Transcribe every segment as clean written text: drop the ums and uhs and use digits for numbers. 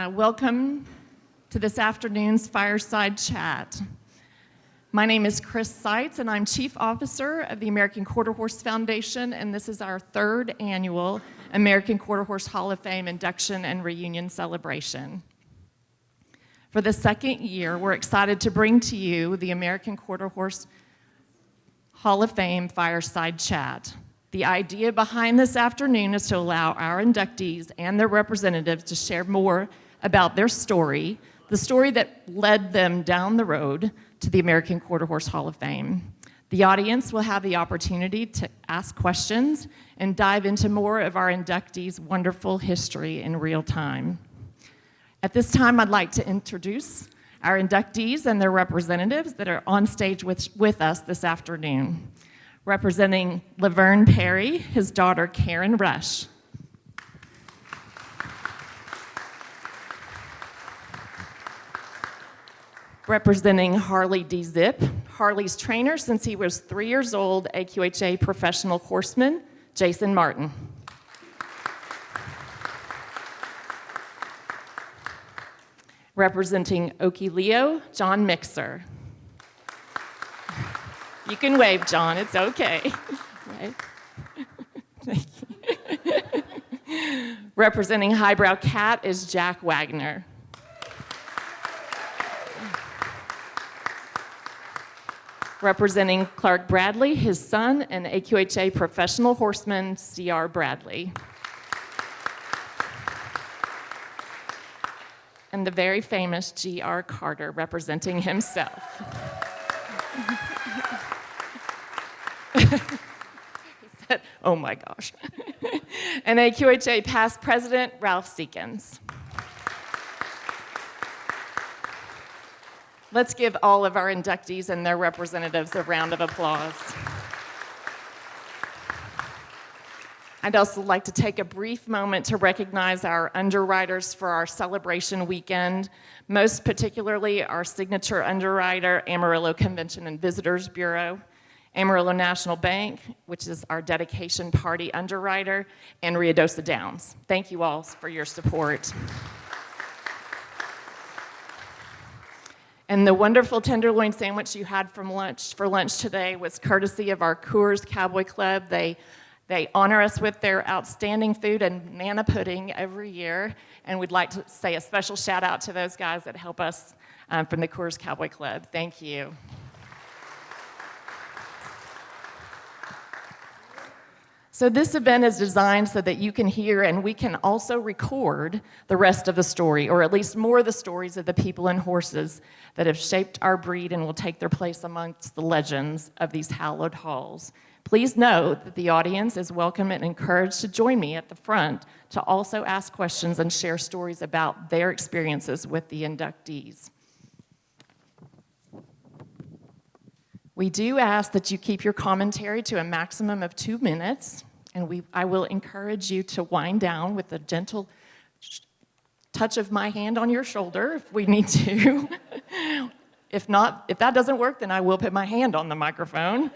Welcome to this afternoon's Fireside Chat. My name is Chris Seitz, and I'm Chief Officer of the American Quarter Horse Foundation, and this is our third annual American Quarter Horse Hall of Fame induction and reunion celebration. For the second year, we're excited to bring to you the American Quarter Horse Hall of Fame Fireside Chat. The idea behind this afternoon is to allow our inductees and their representatives to share more about their story, the story that led them down the road to the American Quarter Horse Hall of Fame. The audience will have the opportunity to ask questions and dive into more of our inductees' wonderful history in real time. At this time, I'd like to introduce our inductees and their representatives that are on stage with us this afternoon. Representing Laverne Perry, his daughter Karen Rush. Representing Harley D. Zip, Harley's trainer since he was 3 years old, AQHA professional horseman, Jason Martin. Representing Okie Leo, John Mixer. You can wave, John, it's okay. Right? Thank you. Representing Highbrow Cat is Jack Wagner. Representing Clark Bradley, his son, and AQHA professional horseman, C.R. Bradley. And the very famous G.R. Carter representing himself. He said, oh my gosh. And AQHA past president, Ralph Seekins. Let's give all of our inductees and their representatives a round of applause. I'd also like to take a brief moment to recognize our underwriters for our celebration weekend, most particularly our signature underwriter, Amarillo Convention and Visitors Bureau, Amarillo National Bank, which is our dedication party underwriter, and Ruidoso Downs. Thank you all for your support. And the wonderful tenderloin sandwich you had for lunch today was courtesy of our Coors Cowboy Club. They honor us with their outstanding food and banana pudding every year, and we'd like to say a special shout out to those guys that help us from the Coors Cowboy Club. Thank you. So this event is designed so that you can hear and we can also record the rest of the story, or at least more of the stories of the people and horses that have shaped our breed and will take their place amongst the legends of these hallowed halls. Please know that the audience is welcome and encouraged to join me at the front to also ask questions and share stories about their experiences with the inductees. We do ask that you keep your commentary to a maximum of 2 minutes, and I will encourage you to wind down with a gentle touch of my hand on your shoulder if we need to. If that doesn't work, then I will put my hand on the microphone.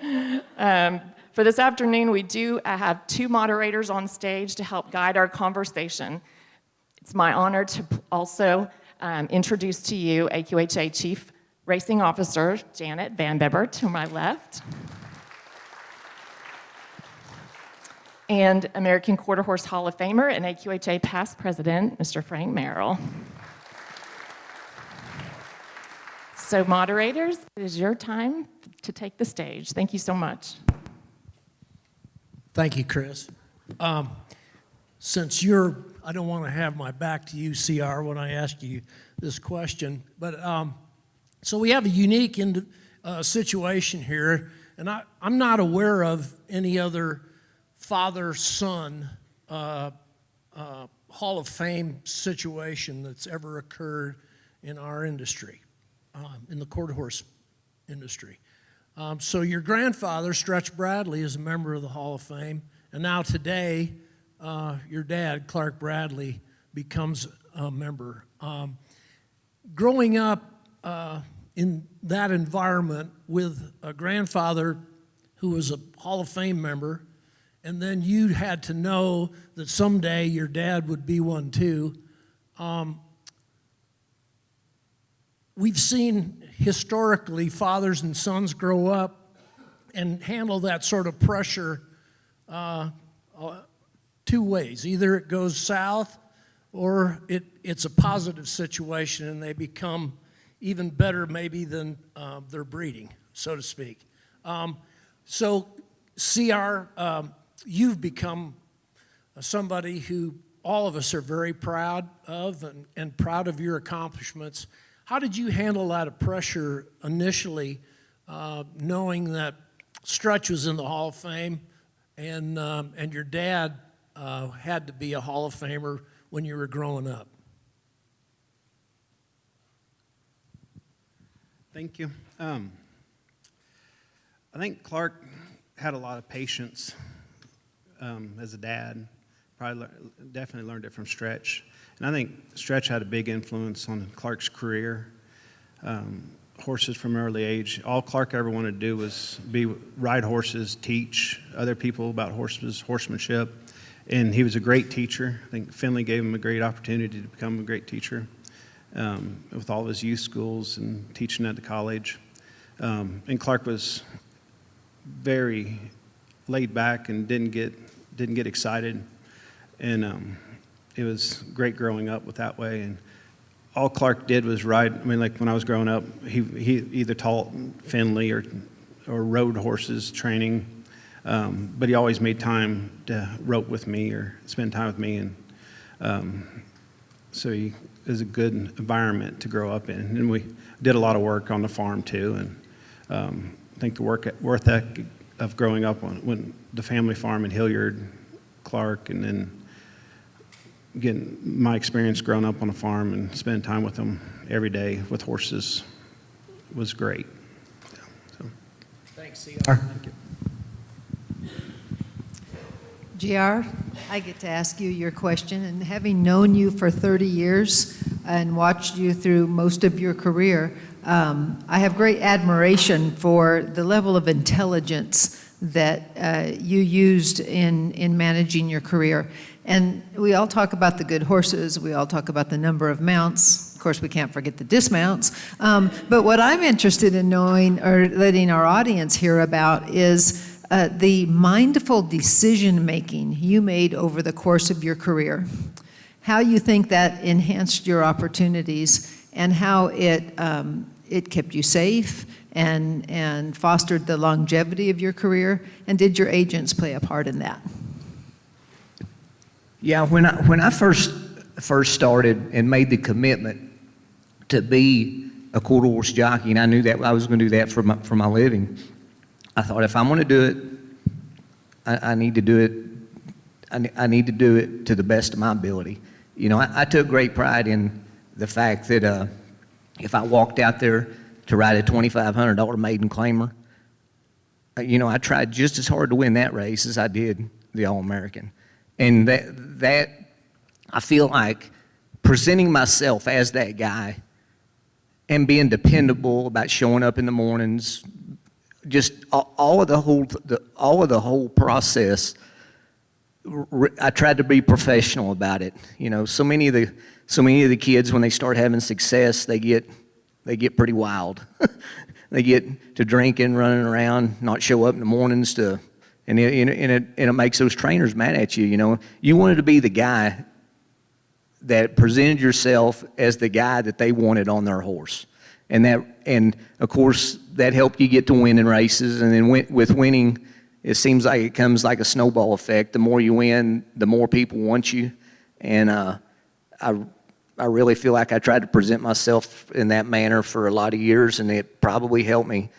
For this afternoon, we do have 2 moderators on stage to help guide our conversation. It's my honor to also introduce to you AQHA Chief Racing Officer Janet Van Bebber to my left, and American Quarter Horse Hall of Famer and AQHA past president, Mr. Frank Merrill. So moderators, it is your time to take the stage. Thank you so much. Thank you, Chris. Since I don't want to have my back to you, CR, when I ask you this question, but so we have a unique situation here, and I'm not aware of any other father-son Hall of Fame situation that's ever occurred in our industry, in the quarter horse industry. So your grandfather, Stretch Bradley, is a member of the Hall of Fame, and now today, your dad, Clark Bradley, becomes a member. Growing up in that environment with a grandfather who was a Hall of Fame member, and then you had to know that someday your dad would be one too, we've seen historically fathers and sons grow up and handle that sort of pressure two ways. Either it goes south or it's a positive situation and they become even better maybe than their breeding, so to speak. So CR, you've become somebody who all of us are very proud of and proud of your accomplishments. How did you handle that pressure initially, knowing that Stretch was in the Hall of Fame and your dad had to be a Hall of Famer when you were growing up? Thank you. I think Clark had a lot of patience as a dad. Definitely learned it from Stretch. And I think Stretch had a big influence on Clark's career. Horses from an early age. All Clark ever wanted to do was ride horses, teach other people about horses, horsemanship. And he was a great teacher. I think Finley gave him a great opportunity to become a great teacher with all of his youth schools and teaching at the college. And Clark was very laid back and didn't get excited. And it was great growing up with that way. And all Clark did was ride. I mean, like when I was growing up, he either taught Finley or rode horses training, but he always made time to rope with me or spend time with me. And so it was a good environment to grow up in. And we did a lot of work on the farm too. And I think the work ethic of growing up when the family farm in Hilliard, Clark, and then getting my experience growing up on a farm and spending time with them every day with horses was great. So. Thanks, CR. Thank you. GR, I get to ask you your question, and having known you for 30 years and watched you through most of your career, I have great admiration for the level of intelligence that you used in managing your career. And we all talk about the good horses, we all talk about the number of mounts. Of course, we can't forget the dismounts. But what I'm interested in knowing or letting our audience hear about is the mindful decision-making you made over the course of your career, how you think that enhanced your opportunities, and how it kept you safe and fostered the longevity of your career, and did your agents play a part in that? Yeah, when I first started and made the commitment to be a quarter horse jockey, and I knew that I was going to do that for my living, I thought if I'm going to do it, I need to do it. I need to do it to the best of my ability. You know, I took great pride in the fact that if I walked out there to ride a $2,500 maiden claimer, you know, I tried just as hard to win that race as I did the All-American. And that I feel like presenting myself as that guy and being dependable about showing up in the mornings, just all of the whole process. I tried to be professional about it. You know, so many of the kids, when they start having success, they get pretty wild. They get to drinking, running around, not show up in the mornings and it makes those trainers mad at you. You know, you wanted to be the guy that presented yourself as the guy that they wanted on their horse, and of course that helped you get to winning races. And then with winning, it seems like it comes like a snowball effect. The more you win, the more people want you. And I really feel like I tried to present myself in that manner for a lot of years, and it probably helped me.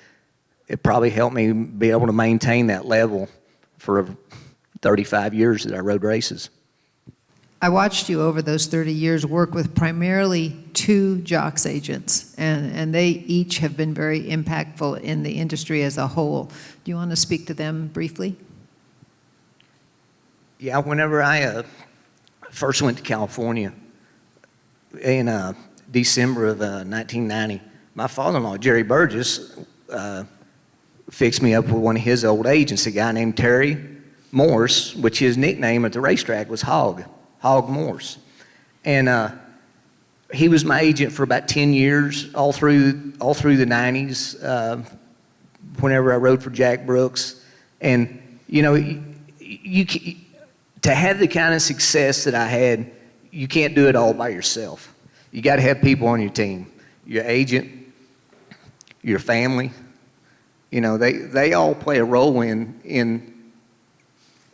It probably helped me be able to maintain that level for 35 years that I rode races. I watched you over those 30 years work with primarily 2 jocks agents, and they each have been very impactful in the industry as a whole. Do you want to speak to them briefly? Yeah, whenever I first went to California in December of 1990, my father-in-law, Jerry Burgess, fixed me up with one of his old agents, a guy named Terry Morse, which his nickname at the racetrack was Hog Morse. And he was my agent for about 10 years, all through the 90s, whenever I rode for Jack Brooks. And, you know, to have the kind of success that I had, you can't do it all by yourself. You got to have people on your team, your agent, your family. You know, they all play a role in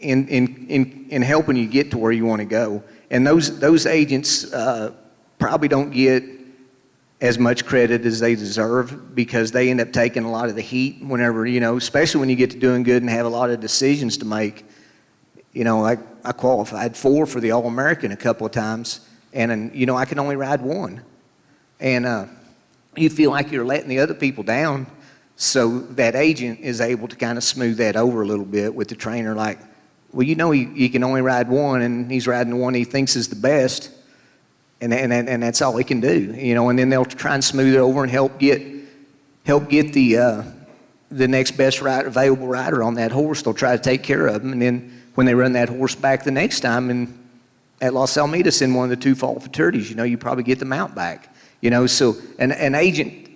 helping you get to where you want to go. And those agents probably don't get as much credit as they deserve, because they end up taking a lot of the heat whenever, you know, especially when you get to doing good and have a lot of decisions to make. You know, I qualified 4 for the All-American a couple of times, and you know, I can only ride 1. And you feel like you're letting the other people down, so that agent is able to kind of smooth that over a little bit with the trainer, like, well, you know, he can only ride 1, and he's riding the one he thinks is the best, and that's all he can do, you know. And then they'll try and smooth it over and help get the next best available rider on that horse. They'll try to take care of him, and then when they run that horse back the next time and at Los Alamitos in one of the 2 fall futurities, you know, you probably get the mount back, you know. So an agent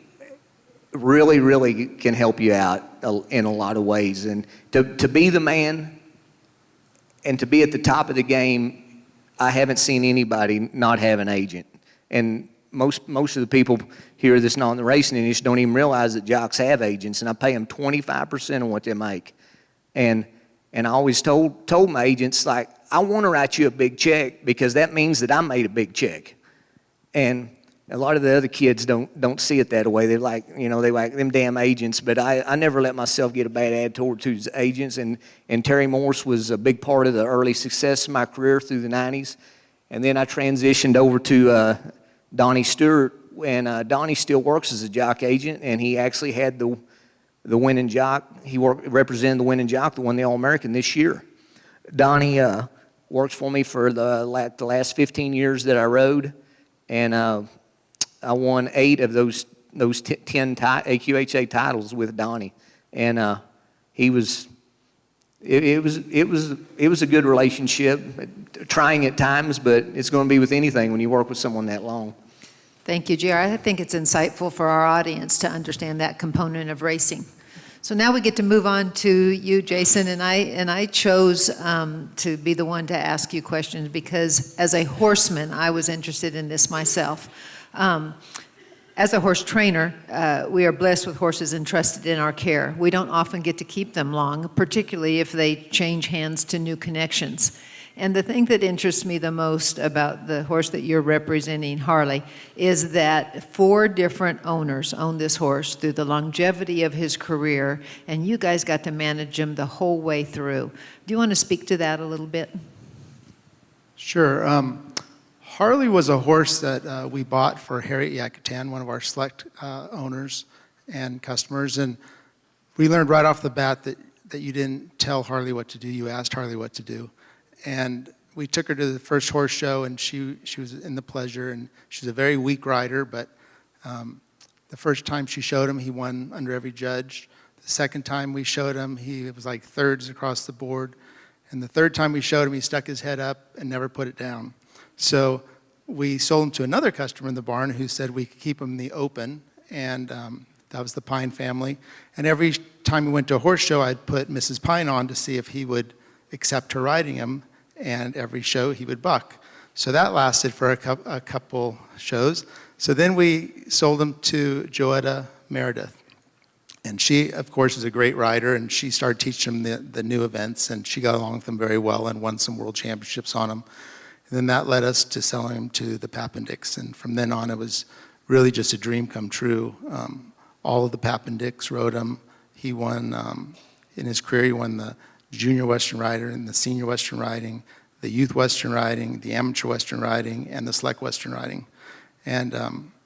really can help you out in a lot of ways. And to be the man and to be at the top of the game, I haven't seen anybody not have an agent. And most of the people here that's not in the racing industry don't even realize that jocks have agents, and I pay them 25% of what they make. And I always told my agents, like, I want to write you a big check because that means that I made a big check. And a lot of the other kids don't see it that way. They're like, you know, they like them damn agents. But I never let myself get a bad attitude towards agents. And Terry Morse was a big part of the early success of my career through the 90s. And then I transitioned over to Donnie Stewart, and Donnie still works as a jock agent, and he actually had the winning jock. He represented the winning jock that won the All-American this year. Donnie works for me for the last 15 years that I rode, and I won 8 of those 10 AQHA titles with Donnie, and it was a good relationship, trying at times, but it's going to be with anything when you work with someone that long. Thank you, JR. I think it's insightful for our audience to understand that component of racing. So now we get to move on to you, Jason, and I chose to be the one to ask you questions because as a horseman, I was interested in this myself. As a horse trainer, we are blessed with horses entrusted in our care. We don't often get to keep them long, particularly if they change hands to new connections. And the thing that interests me the most about the horse that you're representing, Harley, is that 4 different owners own this horse through the longevity of his career, and you guys got to manage him the whole way through. Do you want to speak to that a little bit? Sure. Harley was a horse that we bought for Harriet Yakutan, one of our select owners and customers, and we learned right off the bat that you didn't tell Harley what to do, you asked Harley what to do. And we took her to the first horse show, and she was in the pleasure, and she's a very weak rider, but the first time she showed him, he won under every judge. The second time we showed him, he was like thirds across the board. And the third time we showed him, he stuck his head up and never put it down. So we sold him to another customer in the barn who said we could keep him in the open, and that was the Pine family. And every time we went to a horse show, I'd put Mrs. Pine on to see if he would accept her riding him, and every show he would buck. So that lasted for a couple shows. So then we sold him to Joetta Meredith. And she, of course, is a great rider, and she started teaching him the new events, and she got along with him very well and won some world championships on him. And then that led us to selling him to the Papendicks, and from then on it was really just a dream come true. All of the Papendicks rode him. He won, in his career, he won the Junior Western Rider and the Senior Western Riding, the Youth Western Riding, the Amateur Western Riding, and the Select Western Riding. And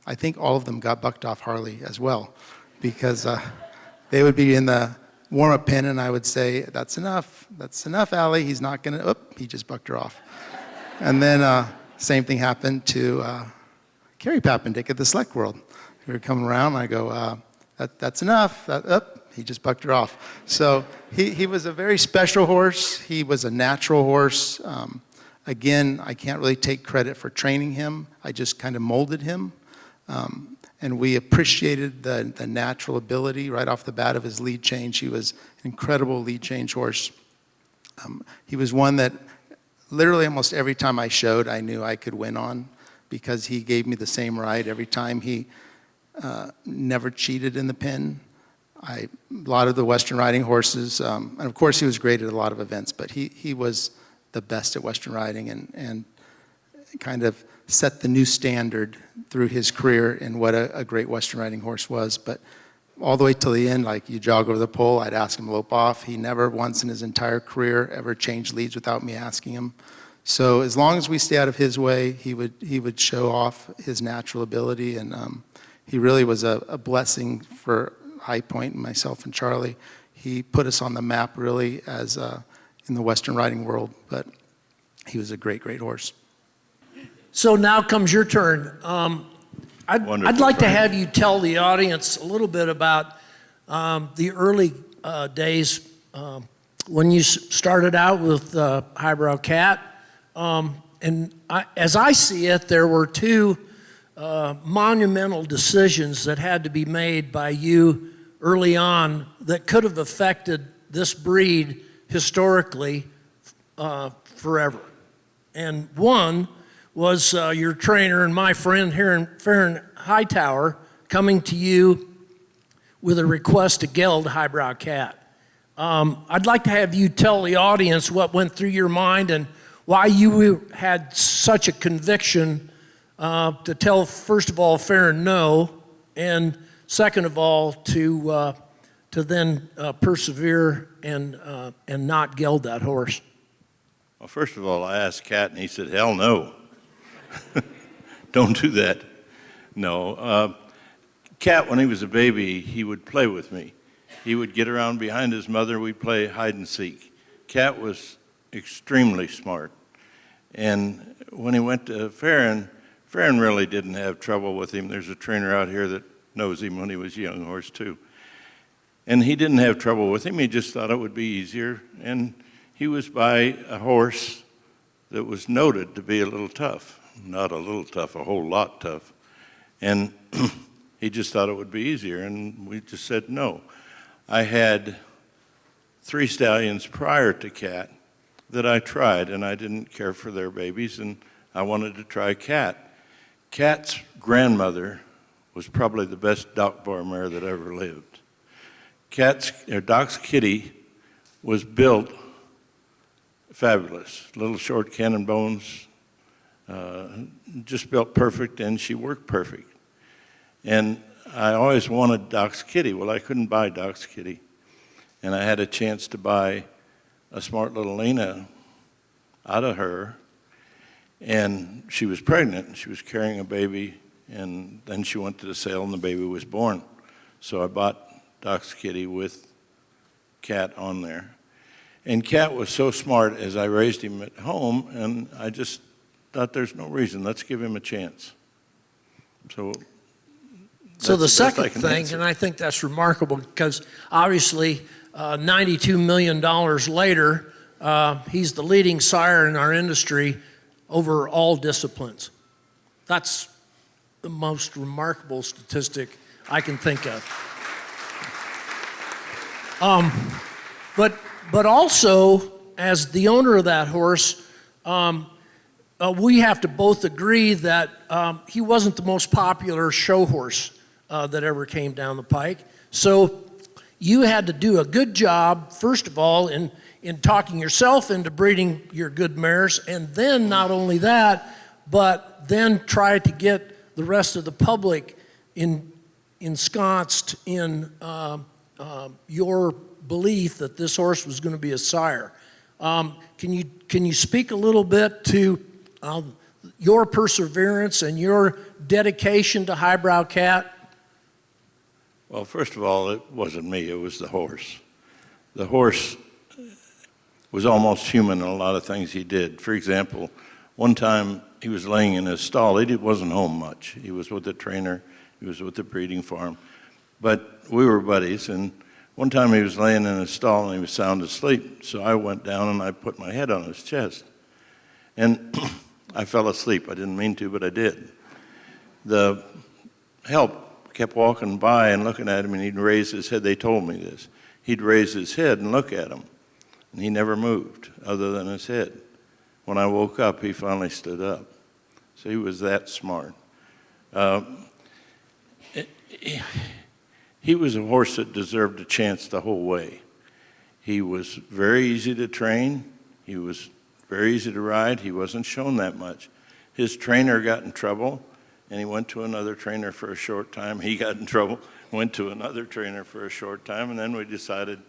I think all of them got bucked off Harley as well, because they would be in the warm-up pen, and I would say, that's enough, Allie, he's not gonna, he just bucked her off. And then same thing happened to Kerry Papendick at the Select World. We were coming around, and I go, that's enough, he just bucked her off. So he was a very special horse. He was a natural horse, Again, I can't really take credit for training him. I just kind of molded him. And we appreciated the natural ability right off the bat of his lead change. He was an incredible lead change horse. He was one that literally almost every time I showed, I knew I could win on because he gave me the same ride every time. He never cheated in the pen. A lot of the Western riding horses, and of course he was great at a lot of events, but he was the best at Western riding and kind of set the new standard through his career in what a great Western riding horse was. But all the way till the end, like you jog over the pole, I'd ask him to lope off. He never once in his entire career ever changed leads without me asking him. So as long as we stay out of his way, he would show off his natural ability, and he really was a blessing for High Point and myself and Charlie. He put us on the map really as in the Western riding world, but he was a great, great horse. So now comes your turn. I'd Wonderful, like to Frank. have you tell the audience a little bit about the early days when you started out with Highbrow Cat. As I see it, there were two monumental decisions that had to be made by you early on that could have affected this breed historically forever. And one was your trainer and my friend Farron Hightower coming to you with a request to geld Highbrow Cat. I'd like to have you tell the audience what went through your mind and why you had such a conviction to tell, first of all, Farron no, and second of all, to then persevere and not geld that horse. Well, first of all, I asked Cat, and he said, hell no. Don't do that. No. Cat, when he was a baby, he would play with me. He would get around behind his mother. We'd play hide and seek. Cat was extremely smart. And when he went to Farron really didn't have trouble with him. There's a trainer out here that knows him when he was a young horse, too. And he didn't have trouble with him. He just thought it would be easier. And he was by a horse that was noted to be a little tough. Not a little tough, a whole lot tough. And he just thought it would be easier, and we just said no. I had 3 stallions prior to Cat that I tried, and I didn't care for their babies, and I wanted to try Cat. Cat's grandmother was probably the best Doc Bar mare that ever lived. Doc's Kitty was built fabulous. Little short cannon bones, just built perfect, and she worked perfect. And I always wanted Doc's Kitty. Well, I couldn't buy Doc's Kitty. And I had a chance to buy a smart little Lena out of her. And she was pregnant, and she was carrying a baby, and then she went to the sale, and the baby was born. So I bought Doc's Kitty with Cat on there. And Cat was so smart as I raised him at home, and I just thought there's no reason. Let's give him a chance. So So the that's the best I second can thing, answer. and I think that's remarkable because obviously $92 million later, he's the leading sire in our industry over all disciplines. That's the most remarkable statistic I can think of. But also, as the owner of that horse, we have to both agree that he wasn't the most popular show horse that ever came down the pike. So you had to do a good job, first of all, in talking yourself into breeding your good mares, and then not only that, but then try to get the rest of the public ensconced in your belief that this horse was going to be a sire. Can you speak a little bit to your perseverance and your dedication to Highbrow Cat? Well, first of all, it wasn't me, it was the horse. The horse was almost human in a lot of things he did. For example, one time he was laying in his stall. He wasn't home much. He was with the trainer, he was with the breeding farm. But we were buddies, and one time he was laying in his stall and he was sound asleep. So I went down and I put my head on his chest. And I fell asleep. I didn't mean to, but I did. The help kept walking by and looking at him, and he'd raise his head. They told me this. He'd raise his head and look at him, and he never moved other than his head. When I woke up, he finally stood up. So he was that smart. He was a horse that deserved a chance the whole way. He was very easy to train. He was very easy to ride. He wasn't shown that much. His trainer got in trouble, and he went to another trainer for a short time. He got in trouble, went to another trainer for a short time, and then we decided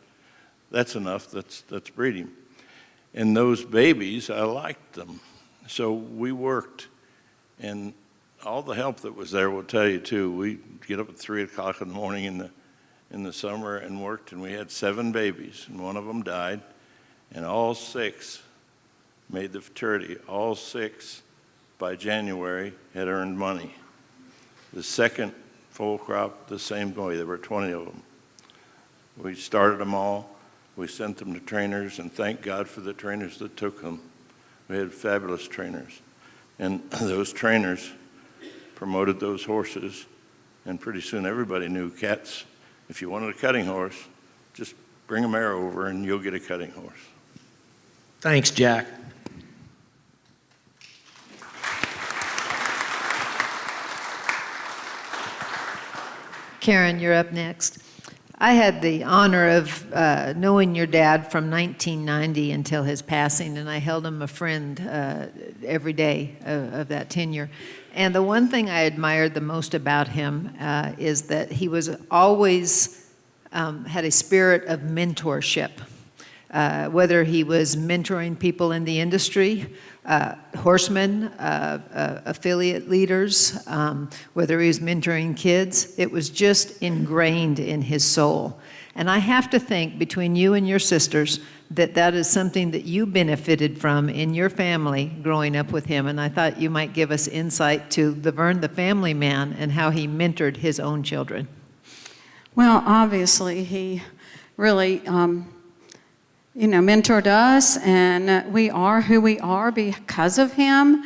that's enough, let's breed him. And those babies, I liked them. So we worked, and all the help that was there will tell you too. We get up at 3 o'clock in the morning in the summer and worked, and we had 7 babies, and one of them died, and all 6 made the fraternity. All 6 by January had earned money. The second full crop, the same way. There were 20 of them. We started them all. We sent them to trainers, and thank God for the trainers that took them. We had fabulous trainers. And those trainers promoted those horses, and pretty soon everybody knew cats. If you wanted a cutting horse, just bring a mare over and you'll get a cutting horse. Thanks, Jack. Karen, you're up next. I had the honor of knowing your dad from 1990 until his passing, and I held him a friend every day of that tenure. And the one thing I admired the most about him is that he was always had a spirit of mentorship. Whether he was mentoring people in the industry, horsemen, affiliate leaders, whether he was mentoring kids, it was just ingrained in his soul. And I have to think, between you and your sisters, that is something that you benefited from in your family growing up with him. And I thought you might give us insight to Laverne, the family man, and how he mentored his own children. Well, obviously, he really mentored us, and we are who we are because of him.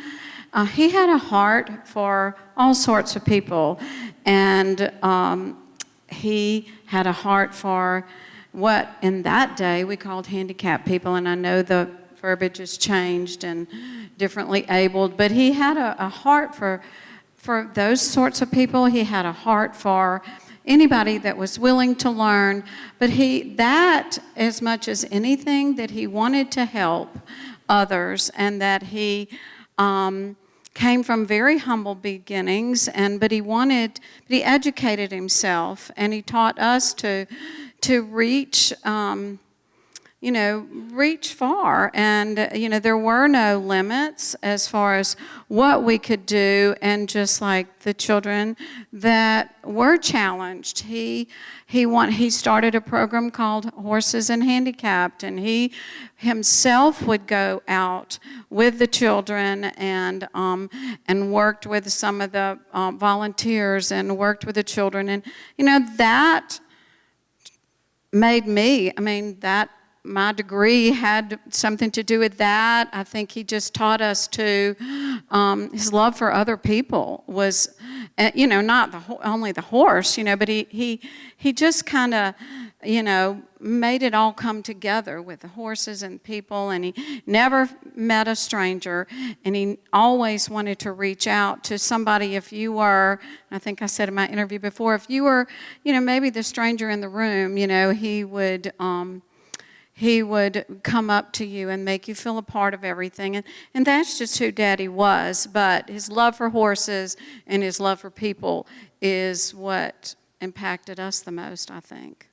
He had a heart for all sorts of people, and he had a heart for what in that day we called handicapped people, and I know the verbiage has changed and differently abled, but he had a heart for those sorts of people. He had a heart for anybody that was willing to learn, but that as much as anything, that he wanted to help others, and that he came from very humble beginnings, but he educated himself, and he taught us to reach reach far, and there were no limits as far as what we could do. And just like the children that were challenged, he started a program called Horses and Handicapped, and he himself would go out with the children and worked with some of the volunteers and worked with the children, and that made me, my degree had something to do with that. I think he just taught us to, his love for other people was, not only the horse, but he just kind of, made it all come together with the horses and people, and he never met a stranger, and he always wanted to reach out to somebody. If you were, I think I said in my interview before, if you were, maybe the stranger in the room, he would come up to you and make you feel a part of everything. And that's just who Daddy was. But his love for horses and his love for people is what impacted us the most, I think.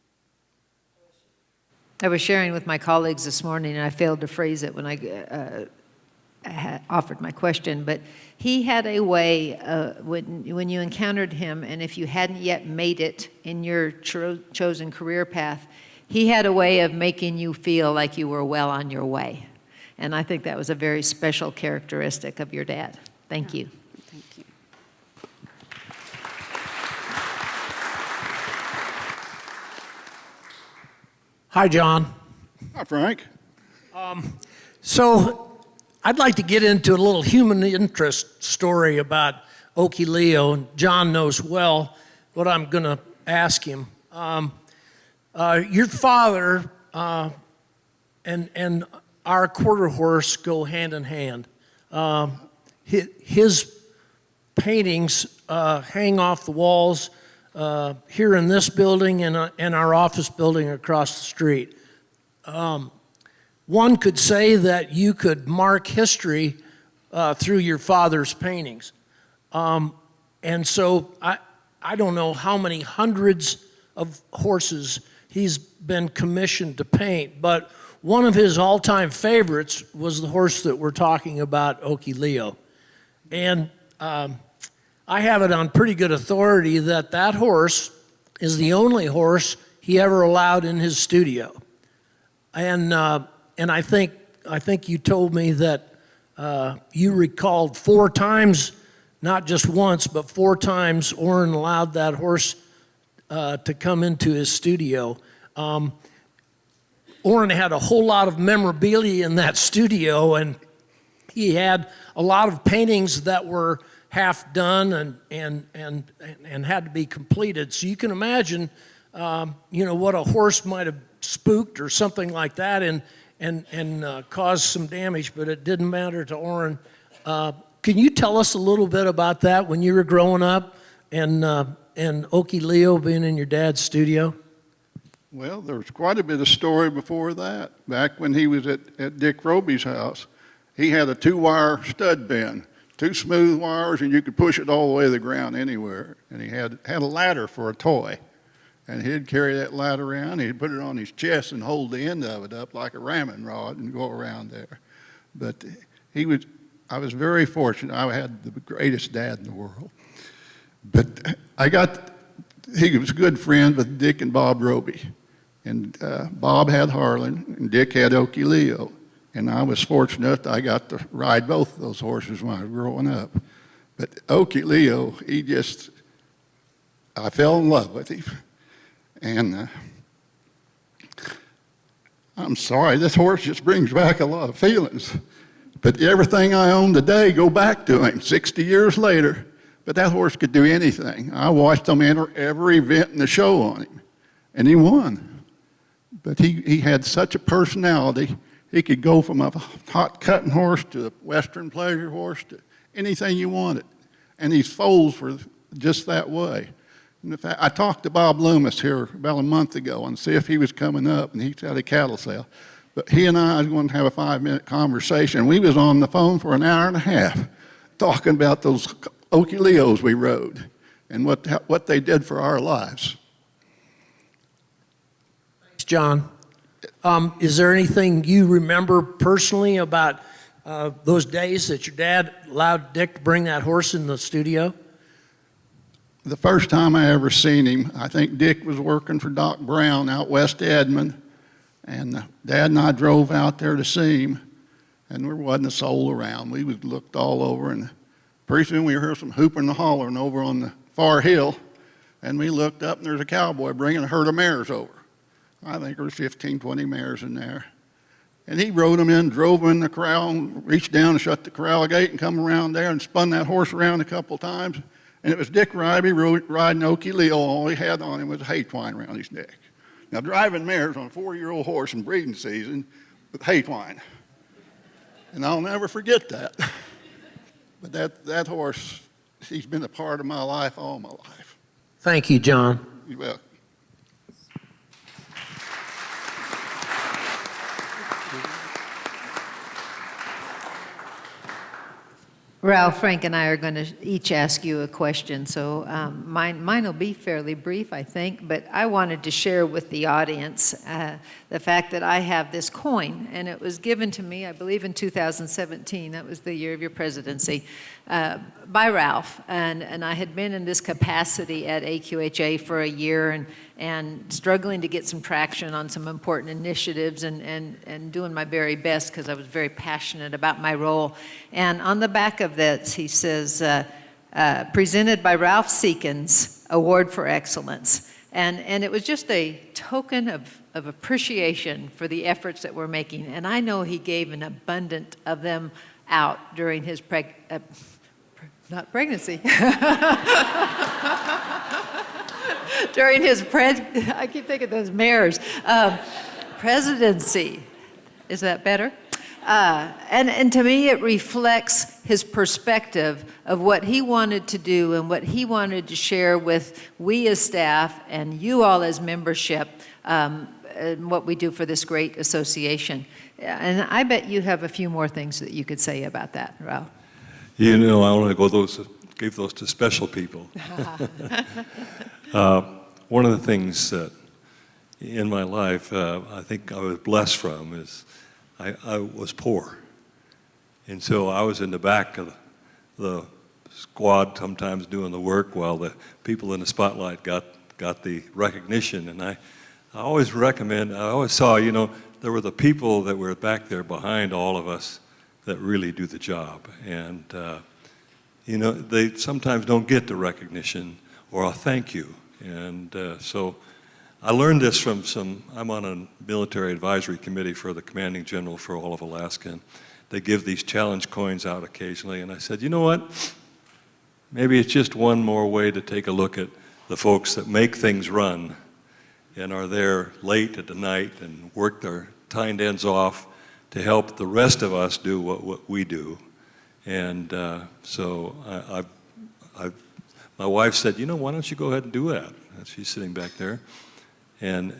I was sharing with my colleagues this morning, and I failed to phrase it when I offered my question, but he had a way when you encountered him, and if you hadn't yet made it in your chosen career path, he had a way of making you feel like you were well on your way. And I think that was a very special characteristic of your dad. Thank you. Thank you. Hi, John. Hi, Frank. So I'd like to get into a little human interest story about Okie Leo, and John knows well what I'm going to ask him. Your father and our quarter horse go hand in hand. His paintings hang off the walls here in this building and our office building across the street. One could say that you could mark history through your father's paintings. And so I don't know how many hundreds of horses he's been commissioned to paint, but one of his all-time favorites was the horse that we're talking about, Okie Leo. And I have it on pretty good authority that that horse is the only horse he ever allowed in his studio. And I think you told me that you recalled 4 times, not just once, but 4 times Orrin allowed that horse to come into his studio. Orrin had a whole lot of memorabilia in that studio, and he had a lot of paintings that were half done and had to be completed. So you can imagine, what a horse might have spooked or something like that and caused some damage, but it didn't matter to Orrin. Can you tell us a little bit about that when you were growing up and Okie Leo being in your dad's studio? Well, there was quite a bit of story before that. Back when he was at Dick Roby's house, he had a 2-wire stud bin, 2 smooth wires, and you could push it all the way to the ground anywhere. And he had a ladder for a toy. And he'd carry that ladder around, he'd put it on his chest and hold the end of it up like a ramming rod and go around there. But I was very fortunate. I had the greatest dad in the world. But he was a good friend with Dick and Bob Roby. And Bob had Harlan, and Dick had Okie Leo. And I was fortunate that I got to ride both of those horses when I was growing up. But Okie Leo, I fell in love with him. And I'm sorry, this horse just brings back a lot of feelings. But everything I own today go back to him 60 years later. But that horse could do anything. I watched him enter every event in the show on him, and he won. But he had such a personality. He could go from a hot cutting horse to a Western pleasure horse to anything you wanted. And these foals were just that way. And in fact, I talked to Bob Loomis here about a month ago and see if he was coming up, and he's at a cattle sale. But he and I was going to have a 5-minute conversation. We was on the phone for an hour and a half talking about those Okie Leos we rode and what they did for our lives. Thanks, John. Is there anything you remember personally about those days that your dad allowed Dick to bring that horse in the studio? The first time I ever seen him, I think Dick was working for Doc Brown out west Edmond, and Dad and I drove out there to see him, and there wasn't a soul around. We looked all over, and pretty soon we heard some hooping and hollering over on the far hill, and we looked up, and there's a cowboy bringing a herd of mares over. I think there was 15, 20 mares in there. And he rode them in, drove them in the corral, and reached down and shut the corral gate and come around there and spun that horse around a couple times. And it was Dick Ryby riding Okie Leo. All he had on him was a hay twine around his neck. Now, driving mares on a 4-year-old horse in breeding season with hay twine. And I'll never forget that. But that horse, he's been a part of my life all my life. Thank you, John. You're welcome. Ralph, Frank, and I are going to each ask you a question, so mine will be fairly brief, I think, but I wanted to share with the audience the fact that I have this coin, and it was given to me, I believe, in 2017. That was the year of your presidency, by Ralph, and I had been in this capacity at AQHA for a year and struggling to get some traction on some important initiatives and doing my very best because I was very passionate about my role. And on the back of that, he says, presented by Ralph Seekins, Award for Excellence. And it was just a token of of appreciation for the efforts that we're making. And I know he gave an abundant of them out during his not pregnancy. During his I keep thinking those mayors. Presidency. Is that better? And to me, it reflects his perspective of what he wanted to do and what he wanted to share with we as staff and you all as membership, and what we do for this great association. And I bet you have a few more things that you could say about that, Ralph. You know, I want to give those to special people. One of the things that in my life I think I was blessed from is I was poor. And so I was in the back of the squad sometimes doing the work while the people in the spotlight got the recognition. And I always saw, you know, there were the people that were back there behind all of us that really do the job. And, you know, they sometimes don't get the recognition or a thank you. And so I learned this from I'm on a military advisory committee for the commanding general for all of Alaska. And they give these challenge coins out occasionally. And I said, you know what? Maybe it's just one more way to take a look at the folks that make things run and are there late at the night and work their hind ends off to help the rest of us do what we do. And so my wife said, you know, why don't you go ahead and do that? And she's sitting back there. And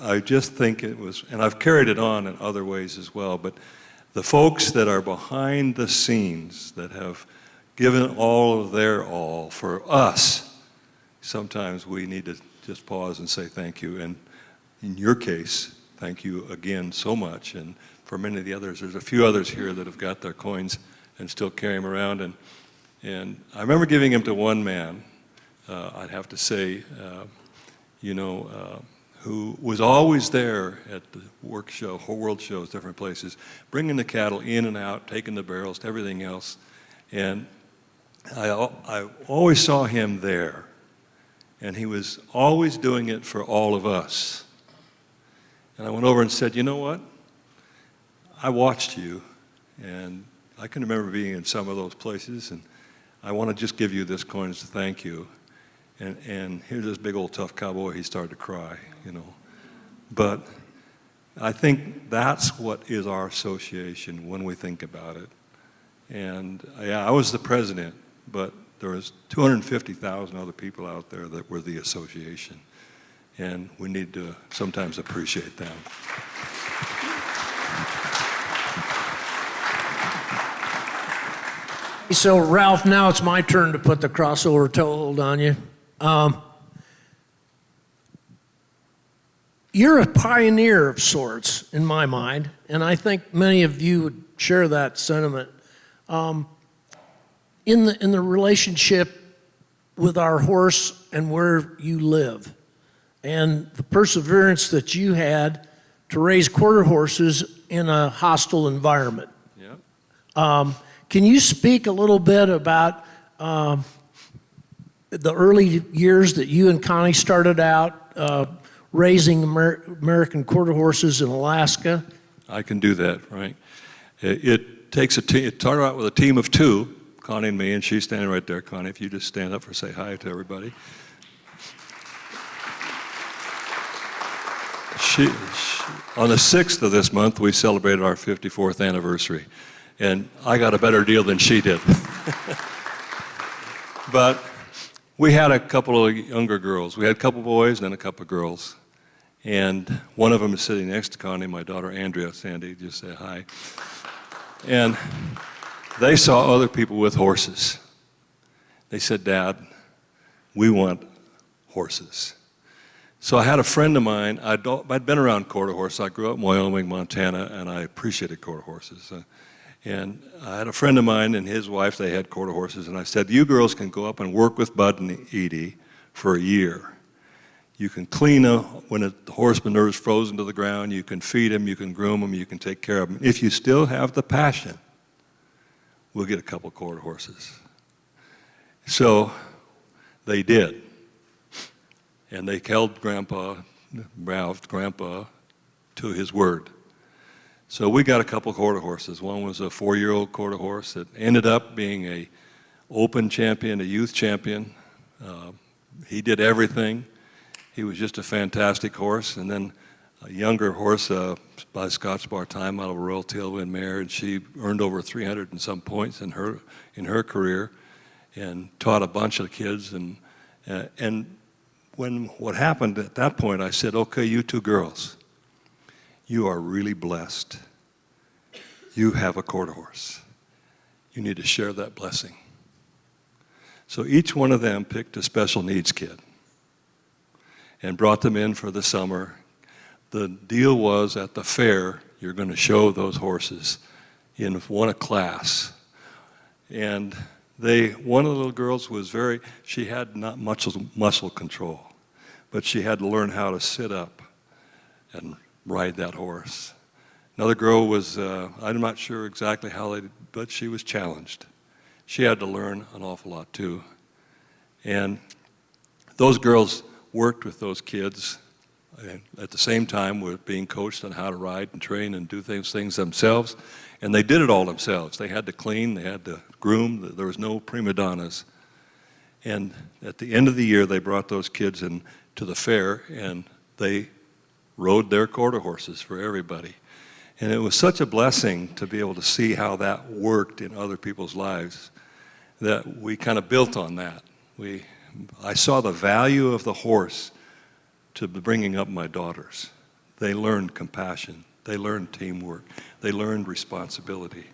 I just think it was, and I've carried it on in other ways as well, but the folks that are behind the scenes that have given all of their all for us, sometimes we need to just pause and say thank you. And in your case, thank you again so much. And for many of the others, there's a few others here that have got their coins and still carry them around. And I remember giving them to one man, I'd have to say, you know, who was always there at the work show, world shows, different places, bringing the cattle in and out, taking the barrels, everything else. And I always saw him there. And he was always doing it for all of us. And I went over and said, you know what? I watched you, and I can remember being in some of those places, and I want to just give you this coin as a thank you. And here's this big old tough cowboy, he started to cry, you know. But I think that's what is our association when we think about it. And yeah, I was the president, but there was 250,000 other people out there that were the association. And we need to sometimes appreciate them. So Ralph, now it's my turn to put the crossover toehold on you. You're a pioneer of sorts in my mind, and I think many of you would share that sentiment. In the relationship with our horse and where you live, and the perseverance that you had to raise quarter horses in a hostile environment. Yeah. Can you speak a little bit about the early years that you and Connie started out raising American quarter horses in Alaska? I can do that, right? It takes a team. It started out with a team of two, Connie and me, and she's standing right there. Connie, if you just stand up for say hi to everybody. On the 6th of this month, we celebrated our 54th anniversary, and I got a better deal than she did. But we had a couple of younger girls. We had a couple boys and then a couple of girls. And one of them is sitting next to Connie, my daughter Andrea. Sandy, just say hi. And they saw other people with horses. They said, Dad, we want horses. So I had a friend of mine, I'd been around quarter horses. I grew up in Wyoming, Montana, and I appreciated quarter horses. And I had a friend of mine and his wife, they had quarter horses, and I said, you girls can go up and work with Bud and Edie for a year. You can clean them when the horse manure is frozen to the ground, you can feed them, you can groom them, you can take care of them. If you still have the passion, we'll get a couple quarter horses. So they did. And they held Grandpa Ralph, Grandpa, to his word. So we got a couple quarter horses. One was a 4-year-old quarter horse that ended up being a open champion, a youth champion. He did everything. He was just a fantastic horse. And then a younger horse by Scotch Bar Time out of a Royal Tailwind mare, and she earned over 300 and some points in her career, and taught a bunch of kids. And when what happened at that point, I said, okay, you two girls, you are really blessed. You have a quarter horse. You need to share that blessing. So each one of them picked a special needs kid and brought them in for the summer. The deal was at the fair, you're going to show those horses in one class. And one of the little girls was she had not much muscle control, but she had to learn how to sit up and ride that horse. Another girl was, I'm not sure exactly how but she was challenged. She had to learn an awful lot too. And those girls worked with those kids and at the same time were being coached on how to ride and train and do things themselves. And they did it all themselves. They had to clean, they had to groom, there was no prima donnas. And at the end of the year, they brought those kids in to the fair and they rode their quarter horses for everybody. And it was such a blessing to be able to see how that worked in other people's lives that we kind of built on that. I saw the value of the horse to bringing up my daughters. They learned compassion. They learned teamwork. They learned responsibility.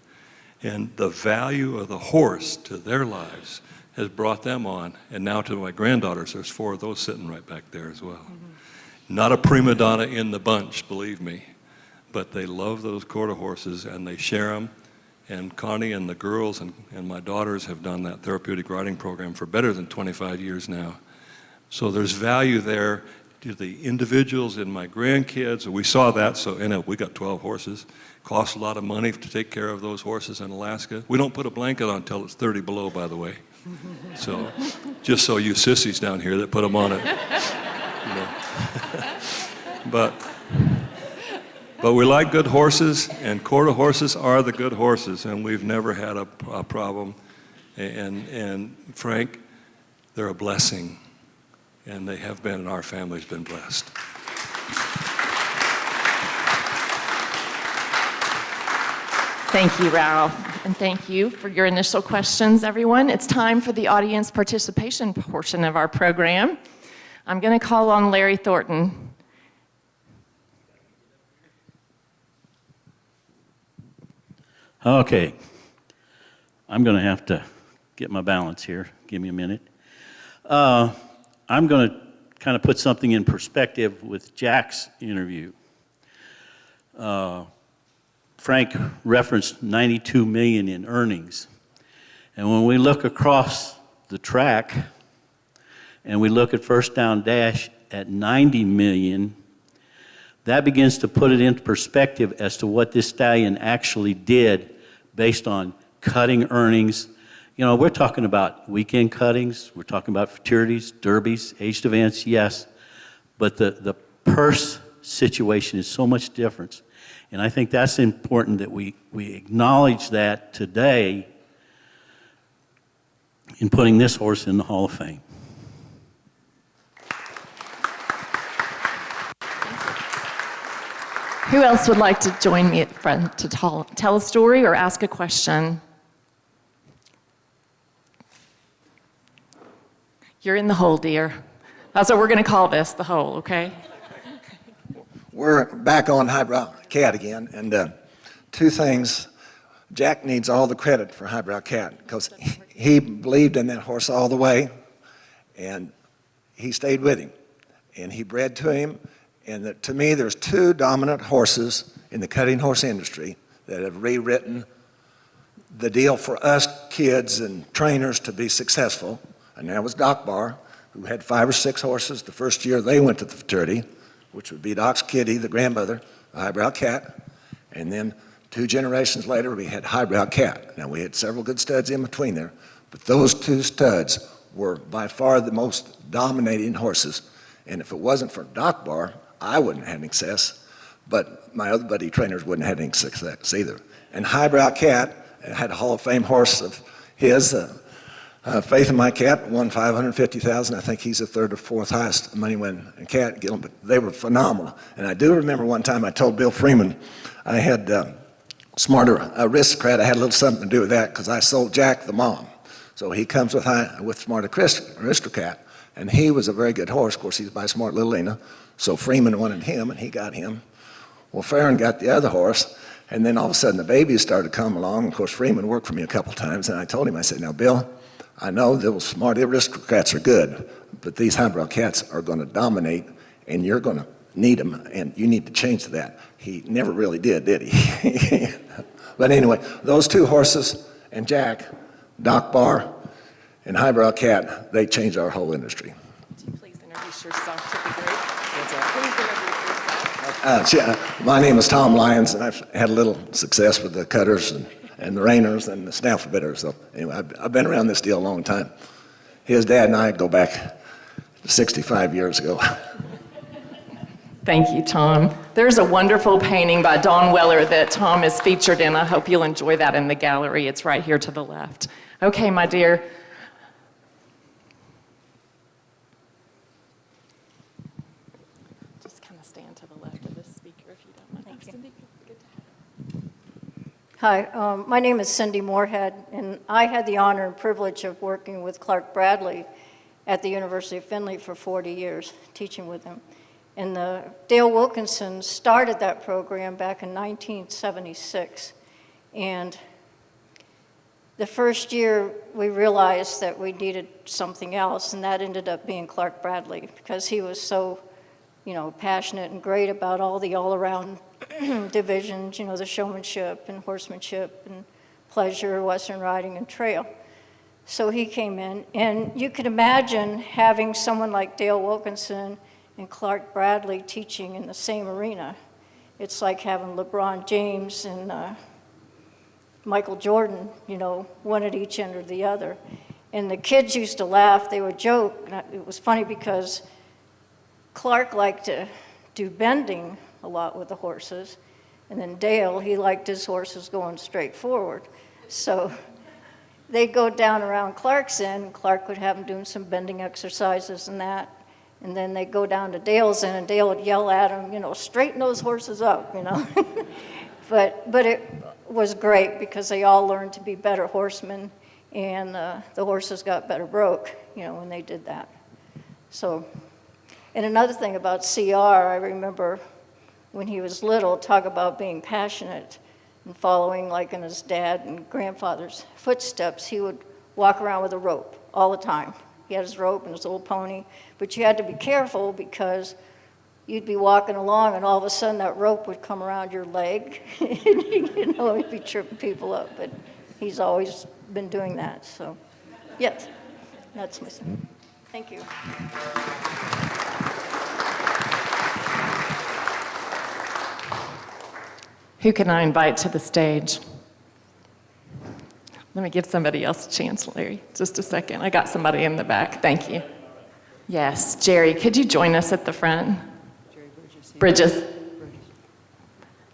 And the value of the horse to their lives has brought them on. And now to my granddaughters, there's 4 of those sitting right back there as well. Mm-hmm. Not a prima donna in the bunch, believe me. But they love those quarter horses and they share them. And Connie and the girls and my daughters have done that therapeutic riding program for better than 25 years now. So there's value there to the individuals and my grandkids. We saw that, so we got 12 horses. Costs a lot of money to take care of those horses in Alaska. We don't put a blanket on until it's 30 below, by the way. So just so you sissies down here that put them on it. You know. But we like good horses, and quarter horses are the good horses, and we've never had a problem. And Frank, they're a blessing, and they have been, and our family's been blessed. Thank you, Ralph, and thank you for your initial questions, everyone. It's time for the audience participation portion of our program. I'm going to call on Larry Thornton. Okay, I'm going to have to get my balance here. Give me a minute. I'm going to kind of put something in perspective with Jack's interview. Frank referenced 92 million in earnings. And when we look across the track and we look at First Down Dash at 90 million, that begins to put it into perspective as to what this stallion actually did based on cutting earnings. You know, we're talking about weekend cuttings, we're talking about futurities, derbies, aged events, yes, but the purse situation is so much different. And I think that's important that we acknowledge that today in putting this horse in the Hall of Fame. Who else would like to join me at the front to tell a story or ask a question? You're in the hole, dear. That's what we're going to call this, the hole, okay? We're back on Highbrow Cat again, and 2 things. Jack needs all the credit for Highbrow Cat because he believed in that horse all the way, and he stayed with him, and he bred to him. And to me, there's 2 dominant horses in the cutting horse industry that have rewritten the deal for us kids and trainers to be successful. And that was Doc Bar, who had 5 or 6 horses the first year they went to the fraternity, which would be Doc's Kitty, the grandmother, the Highbrow Cat. And then 2 generations later, we had Highbrow Cat. Now, we had several good studs in between there, but those 2 studs were by far the most dominating horses. And if it wasn't for Doc Bar, I wouldn't have any success, but my other buddy trainers wouldn't have any success either. And Highbrow Cat had a Hall of Fame horse of his, Faith in My Cat, won $550,000. I think he's the third or fourth highest money win cat. But they were phenomenal. And I do remember one time I told Bill Freeman I had Smarter Aristocrat. I had a little something to do with that because I sold Jack the mom. So he comes with Smart Aristocrat, and he was a very good horse. Of course, he's by Smart Little Lena. So Freeman wanted him, and he got him. Well, Farron got the other horse, and then all of a sudden the babies started to come along. Of course, Freeman worked for me a couple times, and I told him, I said, now, Bill, I know those Smart Aristocrats are good, but these Highbrow Cats are going to dominate, and you're going to need them, and you need to change that. He never really did he? But anyway, those two horses and Jack, Doc Barr, and Highbrow Cat, they changed our whole industry. Would you please introduce yourself to the group? Please introduce yourself. My name is Tom Lyons, and I've had a little success with the Cutters and the Rainers and the Snaffle Bitters. So anyway, I've been around this deal a long time. His dad and I go back 65 years ago. Thank you, Tom. There's a wonderful painting by Dawn Weller that Tom is featured in. I hope you'll enjoy that in the gallery. It's right here to the left. Okay, my dear. Just kind of stand to the left of the speaker if you don't mind. Thank you. Cindy, good to have you. Hi, my name is Cindy Moorhead, and I had the honor and privilege of working with Clark Bradley at the University of Findlay for 40 years, teaching with him. And Dale Wilkinson started that program back in 1976. And the first year, we realized that we needed something else, and that ended up being Clark Bradley, because he was so, passionate and great about all the all-around divisions, the showmanship and horsemanship and pleasure, Western riding and trail. So he came in, and you could imagine having someone like Dale Wilkinson and Clark Bradley teaching in the same arena. It's like having LeBron James and Michael Jordan, one at each end or the other. And the kids used to laugh, they would joke. And it was funny because Clark liked to do bending a lot with the horses, and then Dale, he liked his horses going straight forward. So they'd go down around Clark's end, Clark would have them doing some bending exercises and that. And then they'd go down to Dale's end, and Dale would yell at him, straighten those horses up, But it was great because they all learned to be better horsemen, and the horses got better broke, when they did that. So, and another thing about CR, I remember when he was little, talk about being passionate and following like in his dad and grandfather's footsteps. He would walk around with a rope all the time. He had his rope and his little pony, but you had to be careful because you'd be walking along and all of a sudden that rope would come around your leg and it'd be tripping people up, but he's always been doing that, so yes, that's my son. Thank you. Who can I invite to the stage? Let me give somebody else a chance, Larry. Just a second. I got somebody in the back. Thank you. Yes, Jerry, could you join us at the front? Jerry Burgess.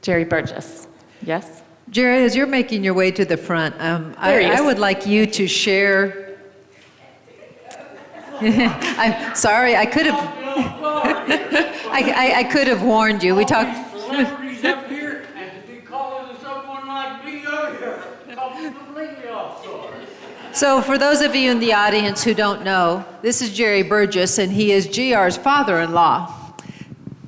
Jerry Burgess. Yes? Jerry, as you're making your way to the front, I would like you to share. I'm sorry, I could have. I could have warned you. We talked. Celebrities up here, and to be calling someone like me over here, completely off course. So for those of you in the audience who don't know, this is Jerry Burgess, and he is GR's father-in-law.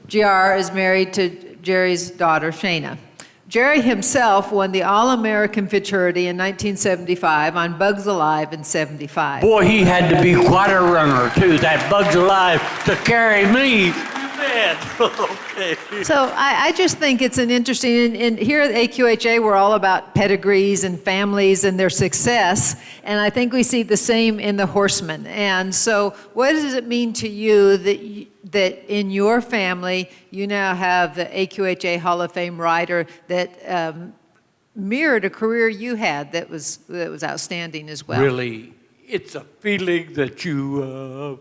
GR is married to Jerry's daughter, Shayna. Jerry himself won the All-American Futurity in 1975 on Bugs Alive in 75. Boy, he had to be quite a runner, too, that Bugs Alive, to carry me. You bet. Okay. So I just think it's an interesting, and here at AQHA, we're all about pedigrees and families and their success, and I think we see the same in the horsemen. And so what does it mean to you that in your family, you now have the AQHA Hall of Fame rider that mirrored a career you had that was outstanding as well? Really, it's a feeling that you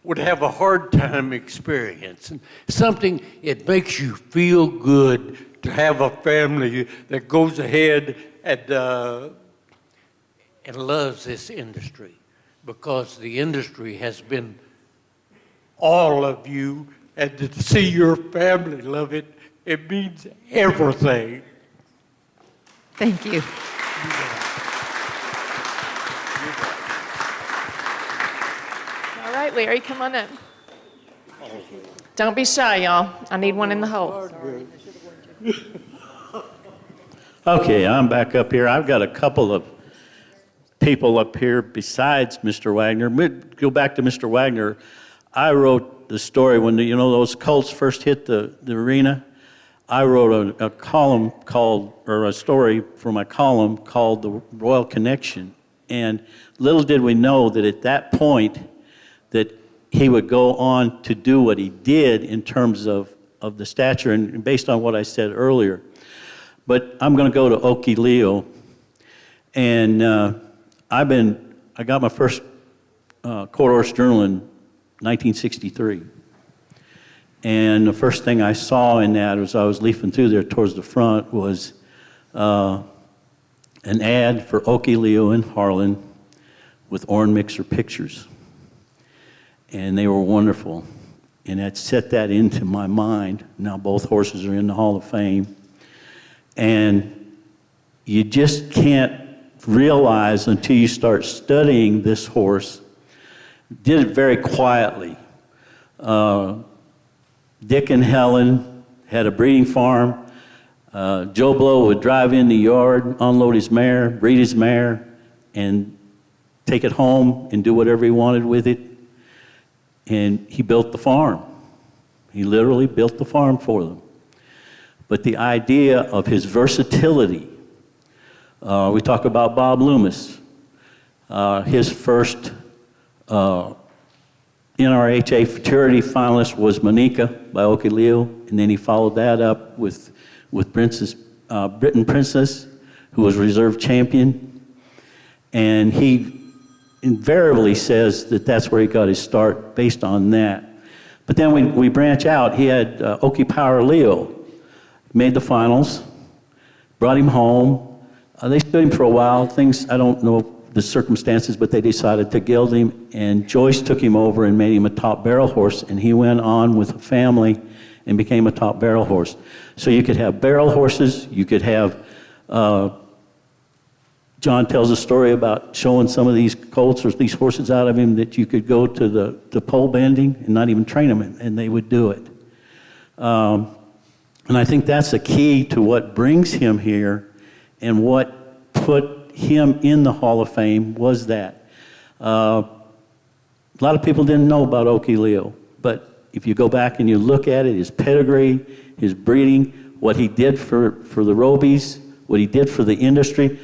would have a hard time experiencing. Something, it makes you feel good to have a family that goes ahead and loves this industry, because the industry has been all of you, and to see your family love it, it means everything. Thank you. All right, Larry, come on in. Don't be shy, y'all. I need one in the hole. Okay, I'm back up here. I've got a couple of people up here besides Mr. Wagner. Go back to Mr. Wagner. I wrote the story when those Colts first hit the arena. I wrote a column called, or a story for my column called The Royal Connection. And little did we know that at that point that he would go on to do what he did in terms of the stature and based on what I said earlier. But I'm going to go to Okie Leo. And I got my first Quarter Horse Journal in 1963. And the first thing I saw in that as I was leafing through there towards the front was an ad for Okie Leo in Harlan with Orrin Mixer pictures. And they were wonderful. And that set that into my mind. Now both horses are in the Hall of Fame. And you just can't realize until you start studying this horse. Did it very quietly. Dick and Helen had a breeding farm. Joe Blow would drive in the yard, unload his mare, breed his mare, and take it home and do whatever he wanted with it. And he built the farm. He literally built the farm for them. But the idea of his versatility, we talk about Bob Loomis. His first NRHA Futurity finalist was Monica by Okie Leo, and then he followed that up with Britain Princess, who was reserve champion. And he invariably says that that's where he got his start based on that. But then we branch out. He had Okie Power Leo, made the finals, brought him home. They stood him for a while. I don't know the circumstances, but they decided to gild him, and Joyce took him over and made him a top barrel horse, and he went on with a family and became a top barrel horse. So you could have barrel horses, you could have, John tells a story about showing some of these colts or these horses out of him that you could go to the pole bending and not even train them, and they would do it. And I think that's a key to what brings him here and what put him in the Hall of Fame was that. A lot of people didn't know about Okie Leo, but if you go back and you look at it, his pedigree, his breeding, what he did for the Robies, what he did for the industry,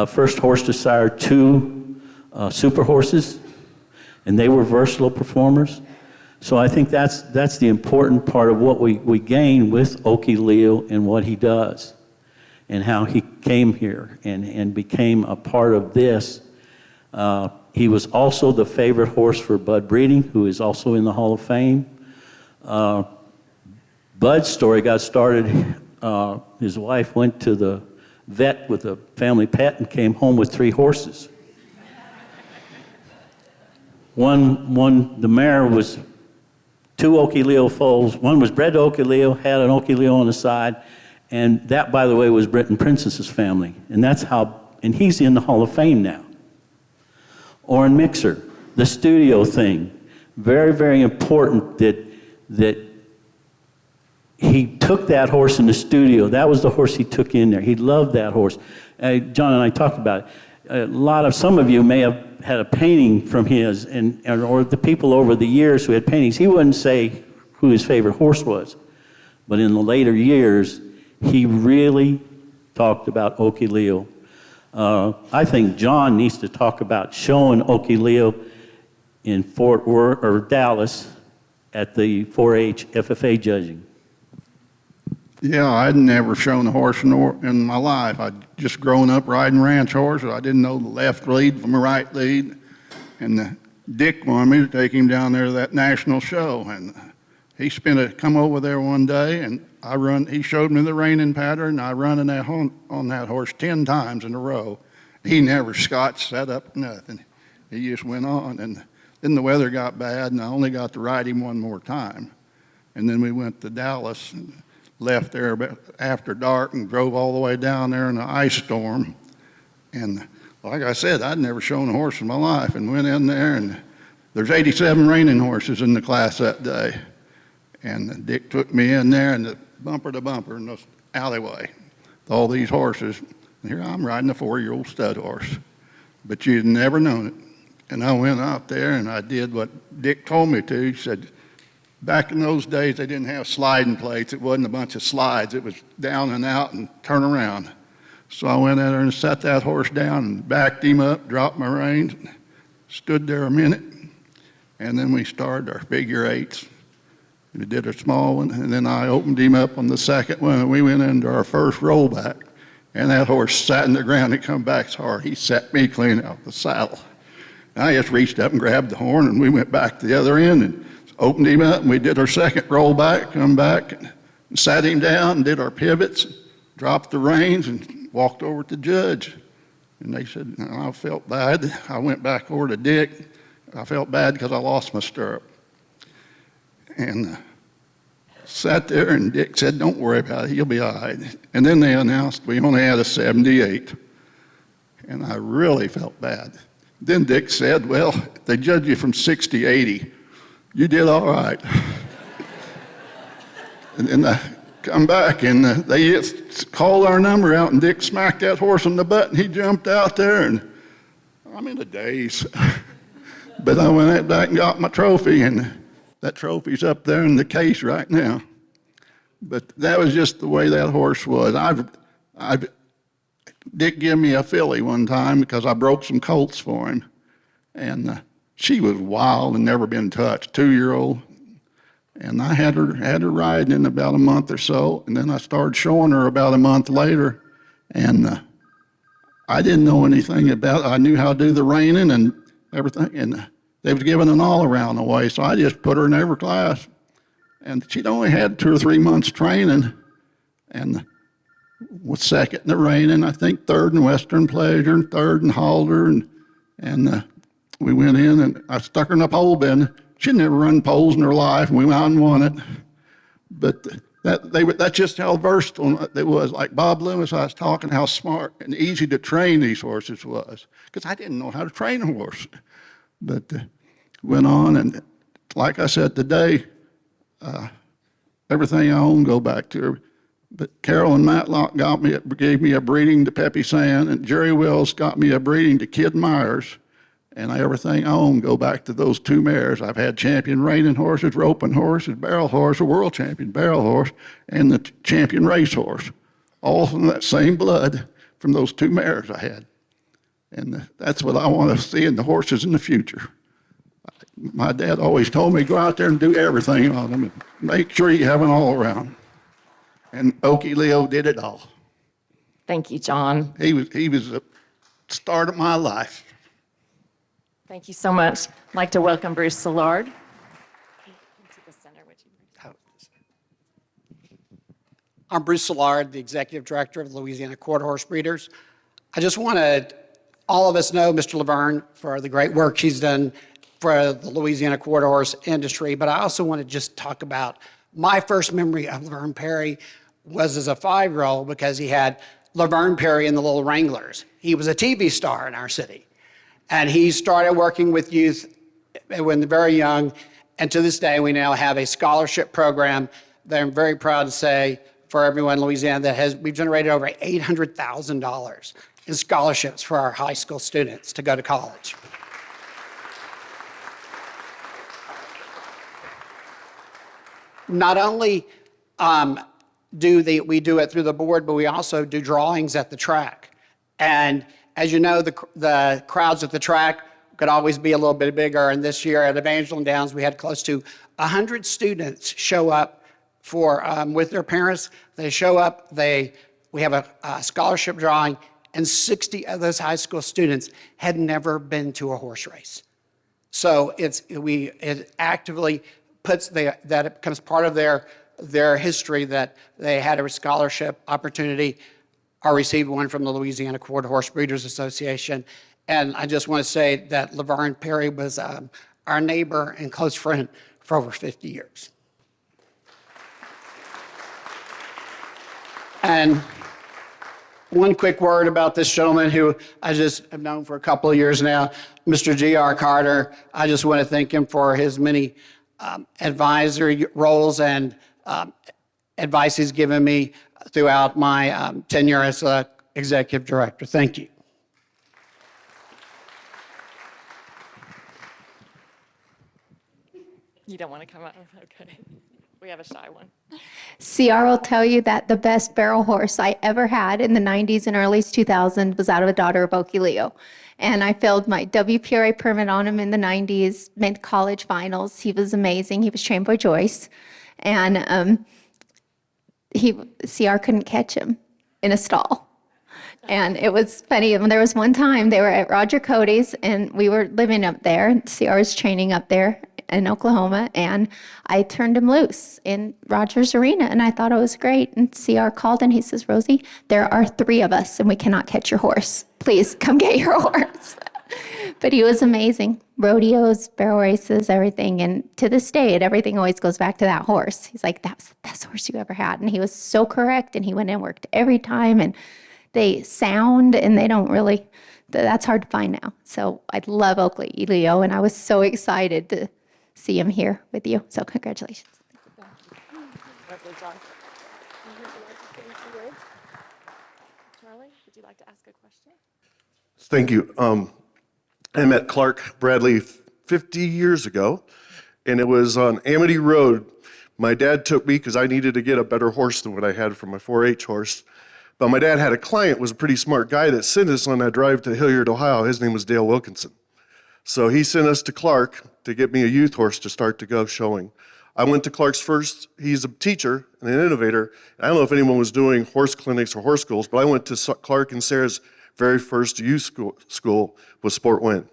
first horse to sire 2 super horses, and they were versatile performers. So I think that's the important part of what we gain with Okie Leo and what he does and how he came here and became a part of this. He was also the favorite horse for Bud Breeding, who is also in the Hall of Fame. Bud's story got started, his wife went to the vet with a family pet and came home with 3 horses. The mare was 2 Okie Leo foals. One was bred to Okie Leo, had an Okie Leo on the side, and that, by the way, was Britain Princess's family. And he's in the Hall of Fame now. Orrin Mixer, the studio thing, very, very important that he took that horse in the studio. That was the horse he took in there. He loved that horse. John and I talked about it. Some of you may have had a painting from his, or the people over the years who had paintings. He wouldn't say who his favorite horse was, but in the later years, he really talked about Okie Leo. I think John needs to talk about showing Okie Leo in Fort Worth or Dallas at the 4-H FFA judging. Yeah, I'd never shown a horse in my life. I'd just grown up riding ranch horses. I didn't know the left lead from the right lead. And Dick wanted me to take him down there to that national show, and he come over there one day, and he showed me the reining pattern, and I run on that horse 10 times in a row. He never scotched, sat up, nothing. He just went on, and then the weather got bad, and I only got to ride him one more time. And then we went to Dallas and left there about after dark and drove all the way down there in an ice storm. And like I said, I'd never shown a horse in my life, and went in there, and there's 87 reining horses in the class that day. And Dick took me in there, and bumper to bumper in the alleyway, all these horses. And here I'm riding a 4-year-old stud horse, but you'd never known it. And I went out there and I did what Dick told me to. He said, back in those days, they didn't have sliding plates. It wasn't a bunch of slides. It was down and out and turn around. So I went in there and sat that horse down and backed him up, dropped my reins, stood there a minute, and then we started our figure eights. We did a small one, and then I opened him up on the second one, and we went into our first rollback. And that horse sat in the ground and come back so hard, he set me clean out the saddle. And I just reached up and grabbed the horn, and we went back to the other end and opened him up, and we did our second rollback, come back, and sat him down and did our pivots, dropped the reins, and walked over to the judge. And they said, I felt bad. I went back over to Dick. I felt bad because I lost my stirrup. And sat there, and Dick said, don't worry about it, he'll be all right. And then they announced we only had a 78. And I really felt bad. Then Dick said, well, they judged you from 60 to 80. You did all right. And then I come back, and they just called our number out, and Dick smacked that horse on the butt, and he jumped out there, and I'm in a daze. But I went back and got my trophy, and that trophy's up there in the case right now. But that was just the way that horse was. Dick gave me a filly one time because I broke some colts for him. And she was wild and never been touched, 2-year-old. And I had her riding in about a month or so. And then I started showing her about a month later. And I didn't know anything about it. I knew how to do the reining and everything. And they was giving an all-around away, so I just put her in every class. And she'd only had 2 or 3 months training, and was second in the reining, I think third in Western Pleasure, and third in Halter, and we went in, and I stuck her in a pole bend. She'd never run poles in her life, and we went out and won it. But that's just how versatile it was. Like Bob Loomis, I was talking how smart and easy to train these horses was, because I didn't know how to train a horse. But went on, and like I said today, everything I own go back to her. But Carolyn Matlock gave me a breeding to Peppy Sand, and Jerry Wells got me a breeding to Kid Myers, and everything I own go back to those 2 mares. I've had champion reining horses, roping horses, barrel horse, a world champion barrel horse, and the champion race horse, all from that same blood from those 2 mares I had. And that's what I want to see in the horses in the future. My dad always told me, go out there and do everything on them. And make sure you have an all-around. And Okie Leo did it all. Thank you, John. He was the start of my life. Thank you so much. I'd like to welcome Bruce Szilard. I'm Bruce Szilard, the Executive Director of the Louisiana Quarter Horse Breeders. I just wanted all of us know Mr. Laverne for the great work he's done for the Louisiana quarter horse industry, but I also want to just talk about my first memory of Laverne Perry was as a 5-year-old, because he had Laverne Perry and the Little Wranglers. He was a TV star in our city, and he started working with youth when very young, and to this day we now have a scholarship program that I'm very proud to say for everyone in Louisiana that we've generated over $800,000 in scholarships for our high school students to go to college. Not only do we do it through the board, but we also do drawings at the track. And as you know, the crowds at the track could always be a little bit bigger. And this year at Evangeline Downs, we had close to 100 students show up with their parents. They show up, we have a scholarship drawing, and 60 of those high school students had never been to a horse race. So it actively puts that it becomes part of their history that they had a scholarship opportunity or received one from the Louisiana Quarter Horse Breeders Association. And I just want to say that Laverne Perry was our neighbor and close friend for over 50 years. And one quick word about this gentleman who I just have known for a couple of years now, Mr. G.R. Carter. I just want to thank him for his many advisory roles and advice he's given me throughout my tenure as executive director. Thank you. You don't want to come out? Okay. We have a shy one. CR will tell you that the best barrel horse I ever had in the 90s and early 2000s was out of a daughter of Okie Leo. And I filled my WPRA permit on him in the 90s, made college finals. He was amazing. He was trained by Joyce. And CR couldn't catch him in a stall. And it was funny. There was one time they were at Roger Cody's, and we were living up there. CR was training up there in Oklahoma, and I turned him loose in Rogers Arena, and I thought it was great. And CR called, and he says, "Rosie, there are 3 of us, and we cannot catch your horse. Please come get your horse." But he was amazing. Rodeos, barrel races, everything. And to this day, everything always goes back to that horse. He's like, "That was the best horse you ever had." And he was so correct, and he went and worked every time, and they sound, and they don't really, that's hard to find now. So I love Oakley Leo, and I was so excited to see him here with you. So congratulations. Charlie, would you like to ask a question? Thank you. I met Clark Bradley 50 years ago, and it was on Amity Road. My dad took me because I needed to get a better horse than what I had for my 4-H horse. But my dad had a client, was a pretty smart guy, that sent us on that drive to Hilliard, Ohio. His name was Dale Wilkinson. So he sent us to Clark to get me a youth horse to start to go showing. I went to Clark's first, he's a teacher and an innovator. I don't know if anyone was doing horse clinics or horse schools, but I went to Clark and Sarah's very first youth school was Sport Win.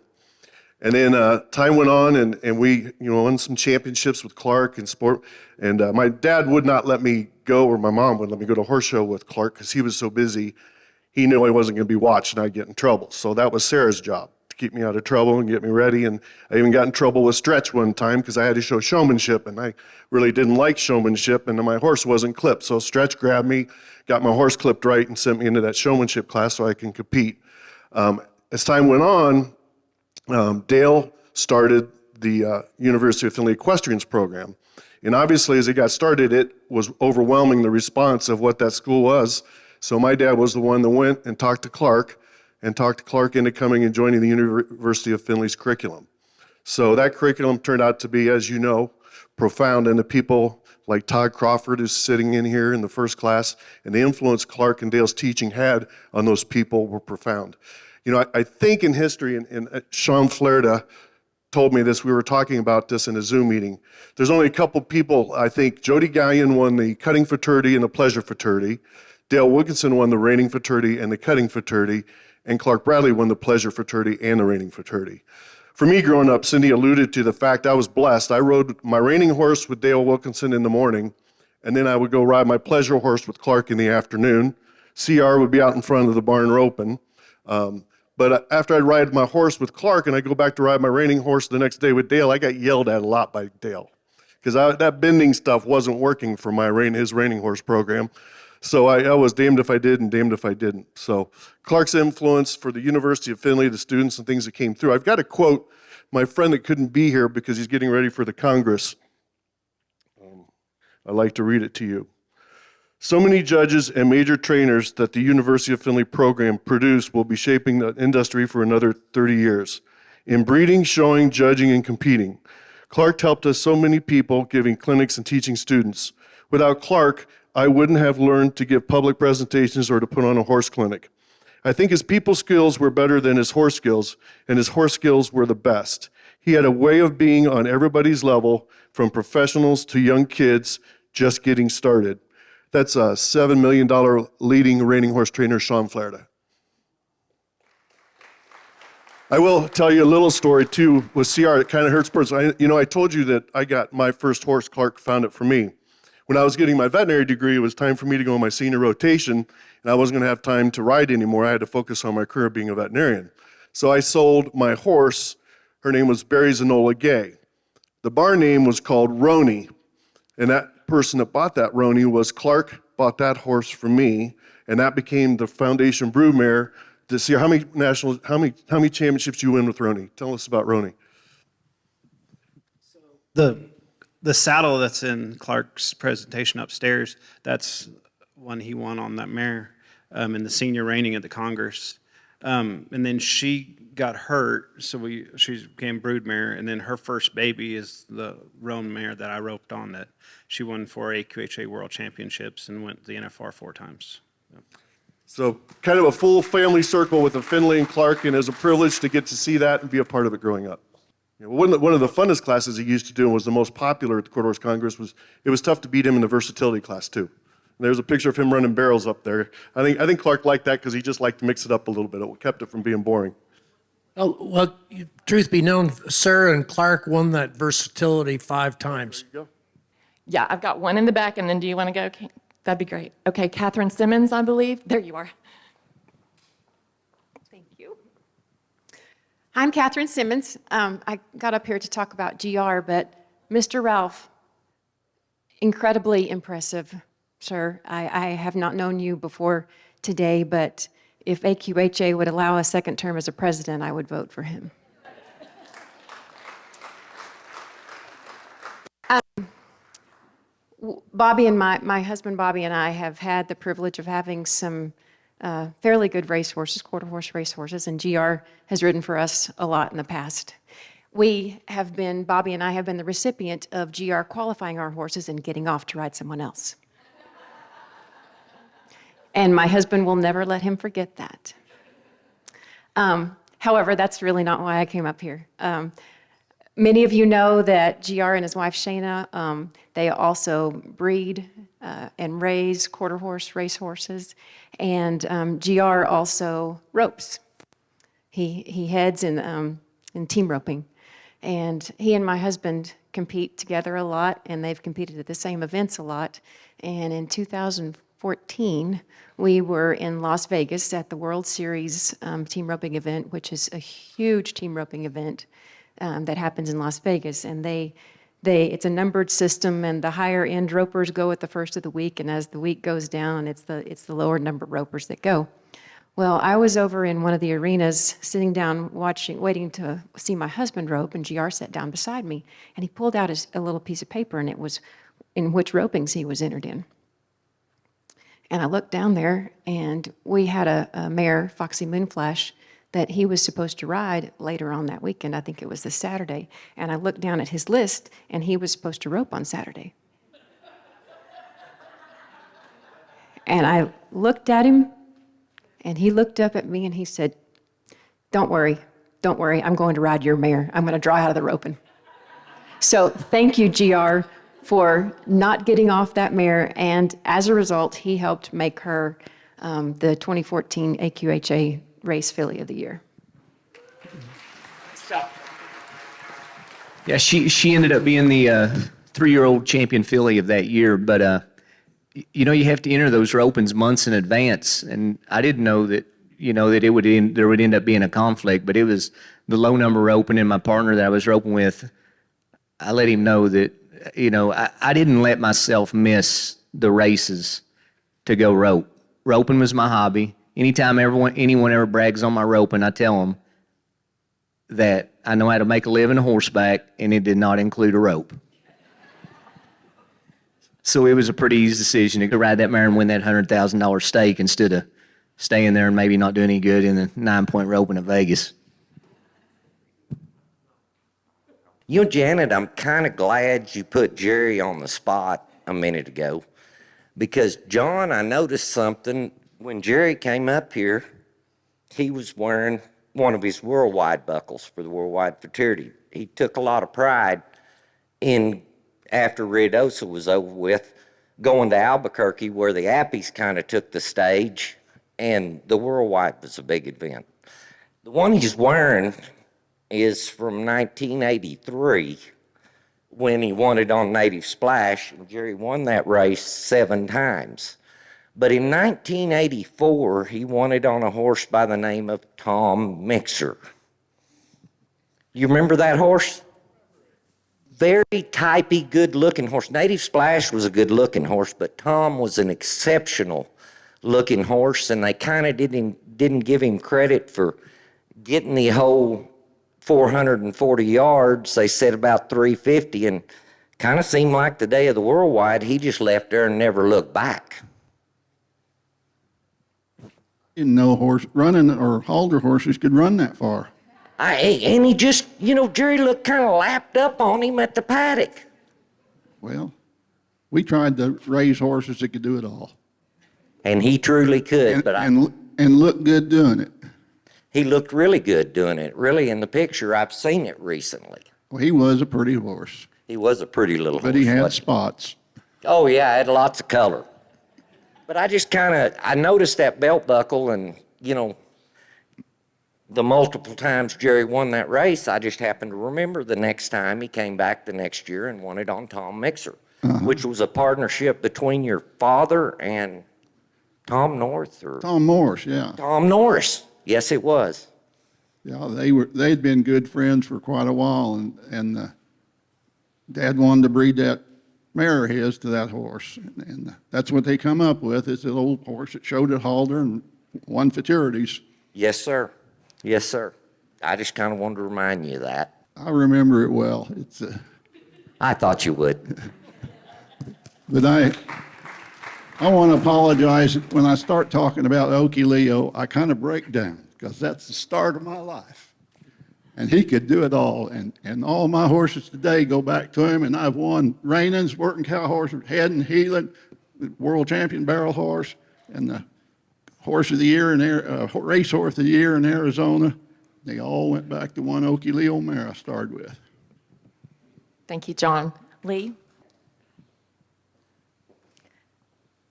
And then time went on, and we won some championships with Clark and Sport. And my dad would not let me go, or my mom wouldn't let me go to a horse show with Clark because he was so busy. He knew I wasn't going to be watched and I'd get in trouble. So that was Sarah's job, to keep me out of trouble and get me ready. And I even got in trouble with Stretch one time because I had to show showmanship, and I really didn't like showmanship, and my horse wasn't clipped. So Stretch grabbed me, got my horse clipped right, and sent me into that showmanship class so I can compete. As time went on, Dale started the University of Findlay Equestrians program. And obviously, as it got started, it was overwhelming, the response of what that school was. So my dad was the one that went and talked to Clark into coming and joining the University of Findlay's curriculum. So that curriculum turned out to be, as you know, profound, and the people like Todd Crawford, who's sitting in here in the first class, and the influence Clark and Dale's teaching had on those people were profound. You know, I think in history, and Sean Flaherty told me this, we were talking about this in a Zoom meeting. There's only a couple people, I think Jody Gallion won the cutting fraternity and the pleasure fraternity. Dale Wilkinson won the reining fraternity and the cutting fraternity, and Clark Bradley won the pleasure fraternity and the reining fraternity. For me growing up, Cindy alluded to the fact I was blessed. I rode my reining horse with Dale Wilkinson in the morning, and then I would go ride my pleasure horse with Clark in the afternoon. CR would be out in front of the barn roping. But after I'd ride my horse with Clark and I go back to ride my reining horse the next day with Dale, I got yelled at a lot by Dale because that bending stuff wasn't working for his reining horse program. So I was damned if I did and damned if I didn't. So Clark's influence for the University of Findlay, the students and things that came through. I've got a quote, my friend that couldn't be here because he's getting ready for the Congress. I'd like to read it to you. So many judges and major trainers that the University of Findlay program produced will be shaping the industry for another 30 years. In breeding, showing, judging, and competing, Clark helped us so many people giving clinics and teaching students. Without Clark, I wouldn't have learned to give public presentations or to put on a horse clinic. I think his people skills were better than his horse skills, and his horse skills were the best. He had a way of being on everybody's level, from professionals to young kids just getting started. That's a $7 million leading reining horse trainer, Sean Flaherty. I will tell you a little story too with CR. It kind of hurts birds. I told you that I got my first horse. Clark found it for me. When I was getting my veterinary degree, it was time for me to go on my senior rotation, and I wasn't going to have time to ride anymore. I had to focus on my career being a veterinarian. So I sold my horse. Her name was Barry Zanola Gay. The barn name was called Roni, and that person that bought that Roni was Clark. Bought that horse from me, and that became the Foundation Broodmare. To see how many championships you win with Roni? Tell us about Roni. The saddle that's in Clark's presentation upstairs, that's one he won on that mare in the senior reining at the Congress. And then she got hurt, so she became broodmare, and then her first baby is the roan mare that I roped on that she won 4 AQHA World Championships and went to the NFR 4 times. So kind of a full family circle with a Finley and Clark, and it was a privilege to get to see that and be a part of it growing up. One of the funnest classes he used to do and was the most popular at the Quarter Horse Congress it was tough to beat him in the versatility class too. And there's a picture of him running barrels up there. I think Clark liked that because he just liked to mix it up a little bit. It kept it from being boring. Oh, well, truth be known, Sarah and Clark won that versatility 5 times. There you go. Yeah, I've got one in the back, and then do you want to go? Okay, that'd be great. Okay, Catherine Simmons, I believe. There you are. Thank you. I'm Catherine Simmons. I got up here to talk about GR, but Mr. Ralph, incredibly impressive, sir. I have not known you before today, but if AQHA would allow a second term as a president, I would vote for him. Bobby and my husband Bobby and I have had the privilege of having some fairly good racehorses, quarter horse racehorses, and GR has ridden for us a lot in the past. Bobby and I have been the recipient of GR qualifying our horses and getting off to ride someone else. And my husband will never let him forget that. However, that's really not why I came up here. Many of you know that GR and his wife Shayna, they also breed and raise quarter horse racehorses, and GR also ropes. He heads in team roping, and he and my husband compete together a lot, and they've competed at the same events a lot. And in 2014, we were in Las Vegas at the World Series team roping event, which is a huge team roping event. That happens in Las Vegas, and it's a numbered system, and the higher end ropers go at the first of the week, and as the week goes down, it's the lower number ropers that go. Well, I was over in one of the arenas, sitting down, waiting to see my husband rope, and GR sat down beside me, and he pulled out a little piece of paper, and it was in which ropings he was entered in. And I looked down there, and we had a mare, Foxy Moonflash, that he was supposed to ride later on that weekend. I think it was the Saturday. And I looked down at his list, and he was supposed to rope on Saturday. And I looked at him, and he looked up at me, and he said, don't worry, I'm going to ride your mare. I'm going to draw out of the roping. So thank you, GR, for not getting off that mare, and as a result, he helped make her the 2014 AQHA Race Filly of the Year. Yeah, she ended up being the 3-year-old champion filly of that year, but you have to enter those ropings months in advance, and I didn't know that there would end up being a conflict, but it was the low number roping, and my partner that I was roping with, I let him know that I didn't let myself miss the races to go rope. Roping was my hobby. Anytime anyone ever brags on my roping, I tell them that I know how to make a living horseback, and it did not include a rope. So it was a pretty easy decision to ride that mare and win that $100,000 stake instead of staying there and maybe not doing any good in the 9-point roping at Vegas. Janet, I'm kind of glad you put Jerry on the spot a minute ago, because, John, I noticed something. When Jerry came up here, he was wearing one of his worldwide buckles for the Worldwide Fraternity. He took a lot of pride in, after Ruidoso was over with, going to Albuquerque where the Appies kind of took the stage, and the Worldwide was a big event. The one he's wearing is from 1983 when he won it on Native Splash, and Jerry won that race 7 times. But in 1984, he won it on a horse by the name of Tom Mixer. You remember that horse? Very typey, good-looking horse. Native Splash was a good-looking horse, but Tom was an exceptional-looking horse, and they kind of didn't give him credit for getting the whole 440 yards. They said about 350, and kind of seemed like the day of the Worldwide, he just left there and never looked back. Didn't know running or halter horses could run that far. And he just, Jerry looked kind of lapped up on him at the paddock. Well, we tried to raise horses that could do it all. And he truly could, and looked good doing it. He looked really good doing it. Really, in the picture, I've seen it recently. Well, he was a pretty horse. He was a pretty little horse. But he had spots. Oh, yeah, had lots of color. But I just I noticed that belt buckle and, the multiple times Jerry won that race, I just happened to remember the next time he came back the next year and won it on Tom Mixer, which was a partnership between your father and Tom North or Tom Morris, yeah. Tom Norris. Yes, it was. Yeah, they'd been good friends for quite a while, and Dad wanted to breed that mare of his to that horse, and that's what they come up with. Is an old horse that showed at Halder and won futurities. Yes, sir. Yes, sir. I just kind of wanted to remind you of that. I remember it well. I thought you would. But I want to apologize. When I start talking about Okie Leo, I kind of break down because that's the start of my life. And he could do it all. And all my horses today go back to him. And I've won Rainings, working cow horses, Head and Heelan, world champion barrel horse, and the horse of the year and race horse of the year in Arizona. They all went back to one Okie Leo mare I started with. Thank you, John. Lee?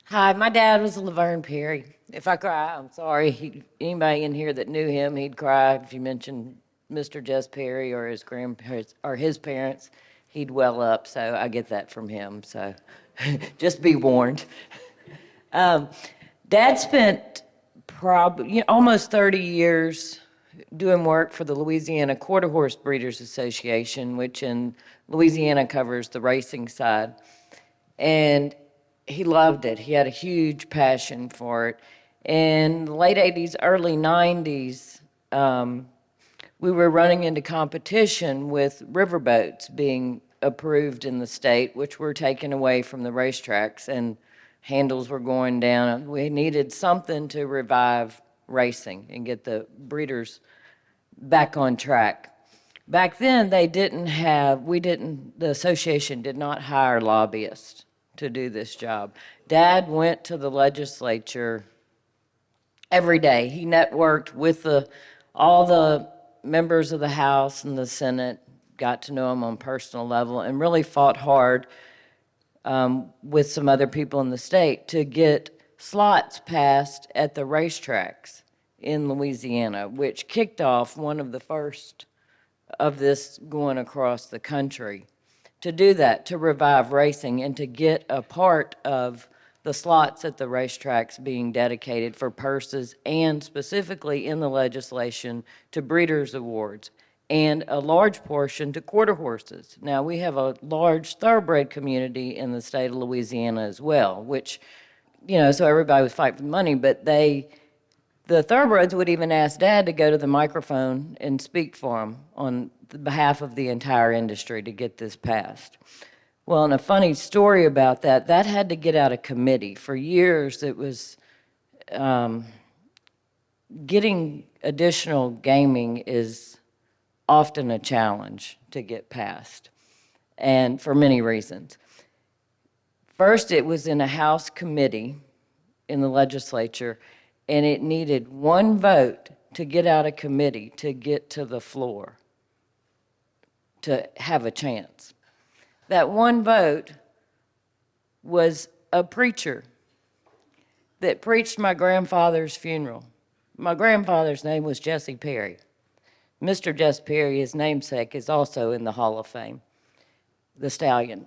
Hi, my dad was Laverne Perry. If I cry, I'm sorry. Anybody in here that knew him, he'd cry. If you mentioned Mr. Jess Perry or his grandparents or his parents, he'd well up. So I get that from him. So just be warned. Dad spent probably almost 30 years doing work for the Louisiana Quarter Horse Breeders Association, which in Louisiana covers the racing side. And he loved it. He had a huge passion for it. In the late 80s, early 90s, we were running into competition with riverboats being approved in the state, which were taken away from the racetracks, and handles were going down. We needed something to revive racing and get the breeders back on track. Back then, the association did not hire lobbyists to do this job. Dad went to the legislature every day. He networked with all the members of the House and the Senate, got to know him on a personal level, and really fought hard with some other people in the state to get slots passed at the racetracks in Louisiana, which kicked off one of the first of this going across the country. To do that, to revive racing and to get a part of the slots at the racetracks being dedicated for purses and specifically in the legislation to breeders' awards and a large portion to quarter horses. Now, we have a large thoroughbred community in the state of Louisiana as well, which, so everybody was fighting for money, but the thoroughbreds would even ask Dad to go to the microphone and speak for them on behalf of the entire industry to get this passed. Well, and a funny story about that had to get out of committee. For years, it was getting additional gaming is often a challenge to get passed, and for many reasons. First, it was in a House committee in the legislature, and it needed one vote to get out of committee to get to the floor to have a chance. That one vote was a preacher that preached my grandfather's funeral My grandfather's name was Jesse Perry. Mr. Jesse Perry, his namesake, is also in the Hall of Fame, the stallion.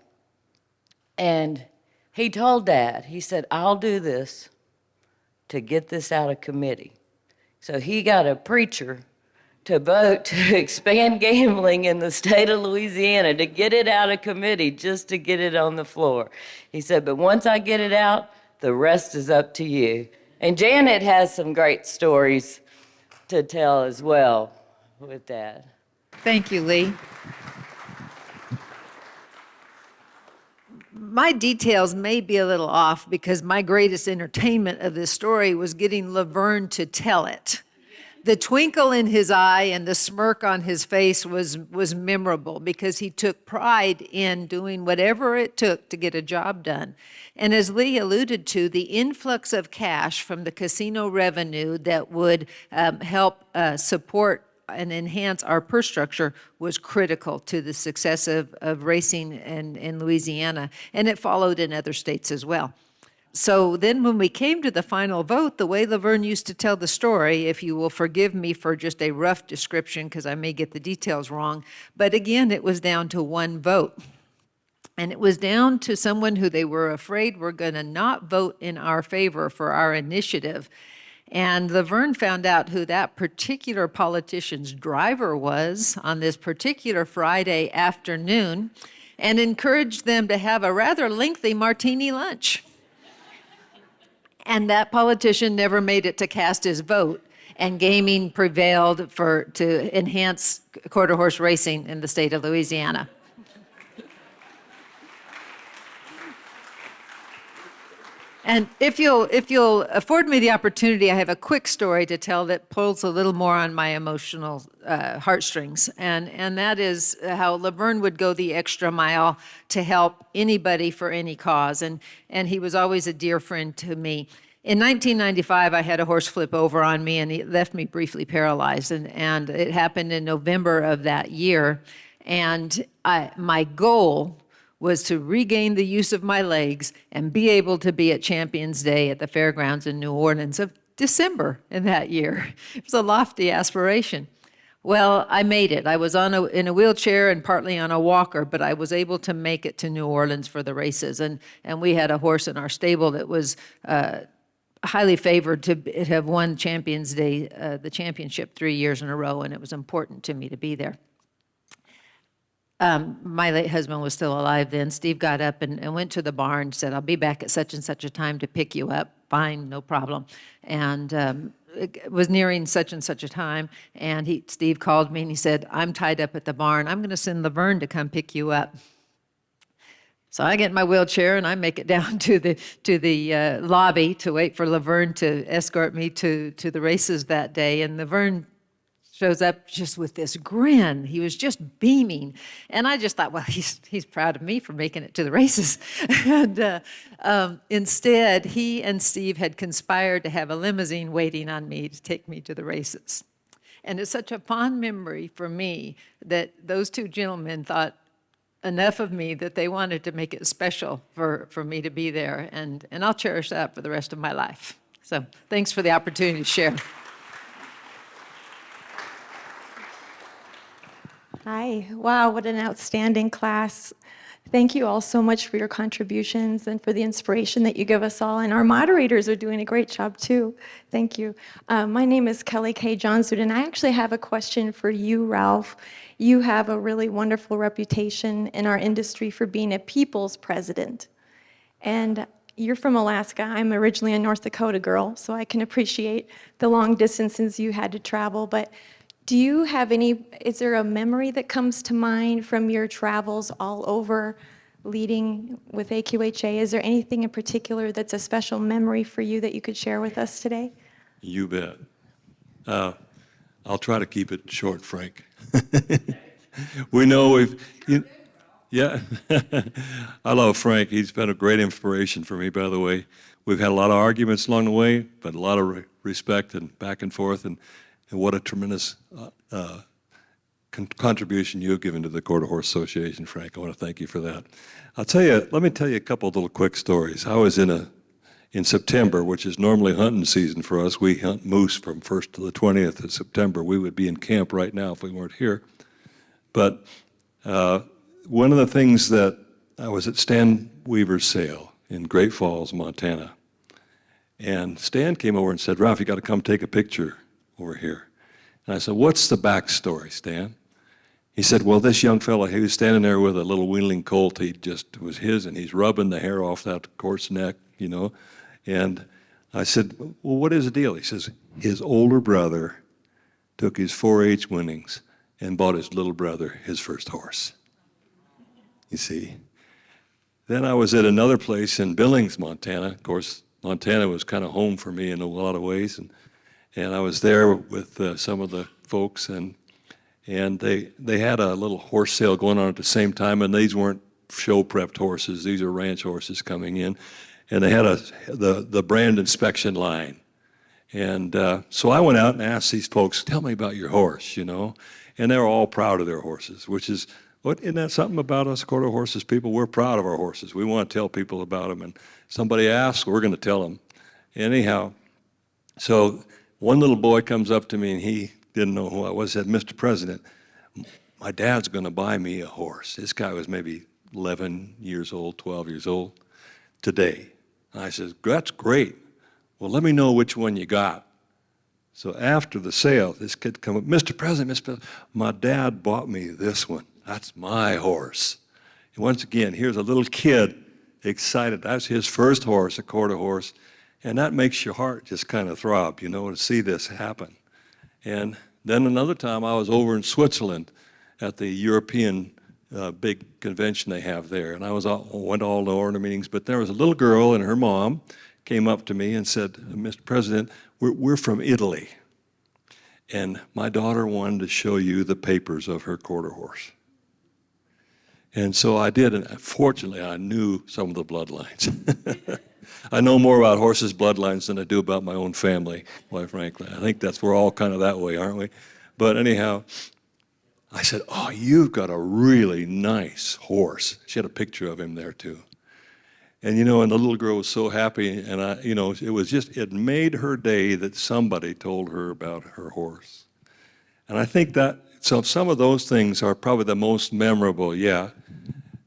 And he told Dad, he said, I'll do this to get this out of committee. So he got a preacher to vote to expand gambling in the state of Louisiana, to get it out of committee, just to get it on the floor. He said, but once I get it out, the rest is up to you. And Janet has some great stories to tell as well with that. Thank you, Lee. My details may be a little off because my greatest entertainment of this story was getting Laverne to tell it. The twinkle in his eye and the smirk on his face was memorable because he took pride in doing whatever it took to get a job done. And as Lee alluded to, the influx of cash from the casino revenue that would help support and enhance our purse structure was critical to the success of racing in Louisiana, and it followed in other states as well. So then when we came to the final vote, the way Laverne used to tell the story, if you will forgive me for just a rough description because I may get the details wrong, but again, it was down to one vote. And it was down to someone who they were afraid were going to not vote in our favor for our initiative. And Laverne found out who that particular politician's driver was on this particular Friday afternoon and encouraged them to have a rather lengthy martini lunch. And that politician never made it to cast his vote, and gaming prevailed to enhance quarter horse racing in the state of Louisiana. And if you'll afford me the opportunity, I have a quick story to tell that pulls a little more on my emotional heartstrings. And that is how Laverne would go the extra mile to help anybody for any cause. And he was always a dear friend to me. In 1995, I had a horse flip over on me, and he left me briefly paralyzed. And it happened in November of that year. And my goal was to regain the use of my legs and be able to be at Champions Day at the fairgrounds in New Orleans of December in that year. It was a lofty aspiration. Well, I made it. I was in a wheelchair and partly on a walker, but I was able to make it to New Orleans for the races. And we had a horse in our stable that was highly favored to have won Champions Day, the championship 3 years in a row, and it was important to me to be there. My late husband was still alive then. Steve got up and went to the barn, said, I'll be back at such and such a time to pick you up. Fine, no problem. And it was nearing such and such a time, and Steve called me and he said, I'm tied up at the barn. I'm going to send Laverne to come pick you up. So I get in my wheelchair and I make it down to the lobby to wait for Laverne to escort me to the races that day. And Laverne shows up just with this grin. He was just beaming. And I just thought, well, he's proud of me for making it to the races. And instead, he and Steve had conspired to have a limousine waiting on me to take me to the races. And it's such a fond memory for me that those two gentlemen thought enough of me that they wanted to make it special for me to be there. And I'll cherish that for the rest of my life. So thanks for the opportunity to share. Hi. Wow, what an outstanding class. Thank you all so much for your contributions and for the inspiration that you give us all. And our moderators are doing a great job too. Thank you. My name is Kelly K. Johnston, and I actually have a question for you, Ralph. You have a really wonderful reputation in our industry for being a people's president. And you're from Alaska. I'm originally a North Dakota girl, so I can appreciate the long distances you had to travel. But do you have is there a memory that comes to mind from your travels all over leading with AQHA? Is there anything in particular that's a special memory for you that you could share with us today? You bet. I'll try to keep it short, Frank. We know yeah. I love Frank. He's been a great inspiration for me, by the way. We've had a lot of arguments along the way, but a lot of respect and back and forth, and what a tremendous contribution you have given to the Quarter Horse Association, Frank. I want to thank you for that. Let me tell you a couple of little quick stories. I was in in September, which is normally hunting season for us. We hunt moose from 1st to the 20th of September. We would be in camp right now if we weren't here. But one of the things that I was at Stan Weaver's sale in Great Falls, Montana, and Stan came over and said, "Ralph, you got to come take a picture over here." And I said, "What's the backstory, Stan?" He said, "Well, this young fella, he was standing there with a little wheeling colt. He just was his, and he's rubbing the hair off that horse's neck, you know." And I said, "Well, what is the deal?" He says, his older brother took his 4-H winnings and bought his little brother his first horse. You see? Then I was at another place in Billings, Montana. Of course, Montana was kind of home for me in a lot of ways. And I was there with some of the folks, and they had a little horse sale going on at the same time, and these weren't show-prepped horses. These are ranch horses coming in. And they had the brand inspection line. And so I went out and asked these folks, "Tell me about your horse," you know. And they were all proud of their horses, which is, isn't that something about us quarter horses people? We're proud of our horses. We want to tell people about them. And somebody asks, we're going to tell them. Anyhow, so one little boy comes up to me, and he didn't know who I was, said, "Mr. President, my dad's going to buy me a horse." This guy was maybe 11 years old, 12 years old, today. And I said, "That's great. Well, let me know which one you got." So after the sale, this kid come up, "Mr. President, Mr. President, my dad bought me this one. That's my horse." And once again, here's a little kid excited. That's his first horse, a quarter horse. And that makes your heart just kind of throb, you know, to see this happen. And then another time I was over in Switzerland at the European big convention they have there. And I went to all the order meetings, but there was a little girl and her mom came up to me and said, "Mr. President, we're from Italy. And my daughter wanted to show you the papers of her quarter horse." And so I did, and fortunately I knew some of the bloodlines. I know more about horses' bloodlines than I do about my own family, quite frankly. I think we're all kind of that way, aren't we? But anyhow, I said, "Oh, you've got a really nice horse." She had a picture of him there too. And you know, and the little girl was so happy, and it made her day that somebody told her about her horse. And I think so some of those things are probably the most memorable, yeah.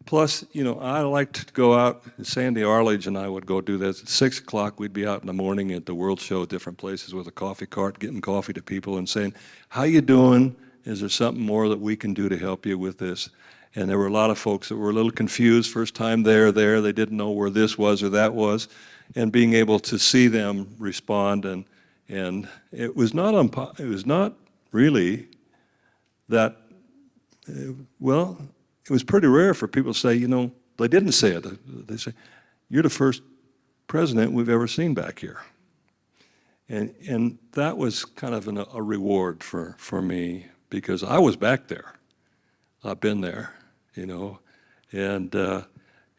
Plus, you know, I like to go out, Sandy Arledge and I would go do this. At 6 o'clock, we'd be out in the morning at the World Show, different places with a coffee cart, getting coffee to people and saying, "How you doing? Is there something more that we can do to help you with this?" And there were a lot of folks that were a little confused, first time there, they didn't know where this was or that was, and being able to see them respond, and it was not really that, well, it was pretty rare for people to say, you know, they didn't say it. They say, "You're the first president we've ever seen back here." And that was kind of a reward for me, because I was back there. I've been there, you know, and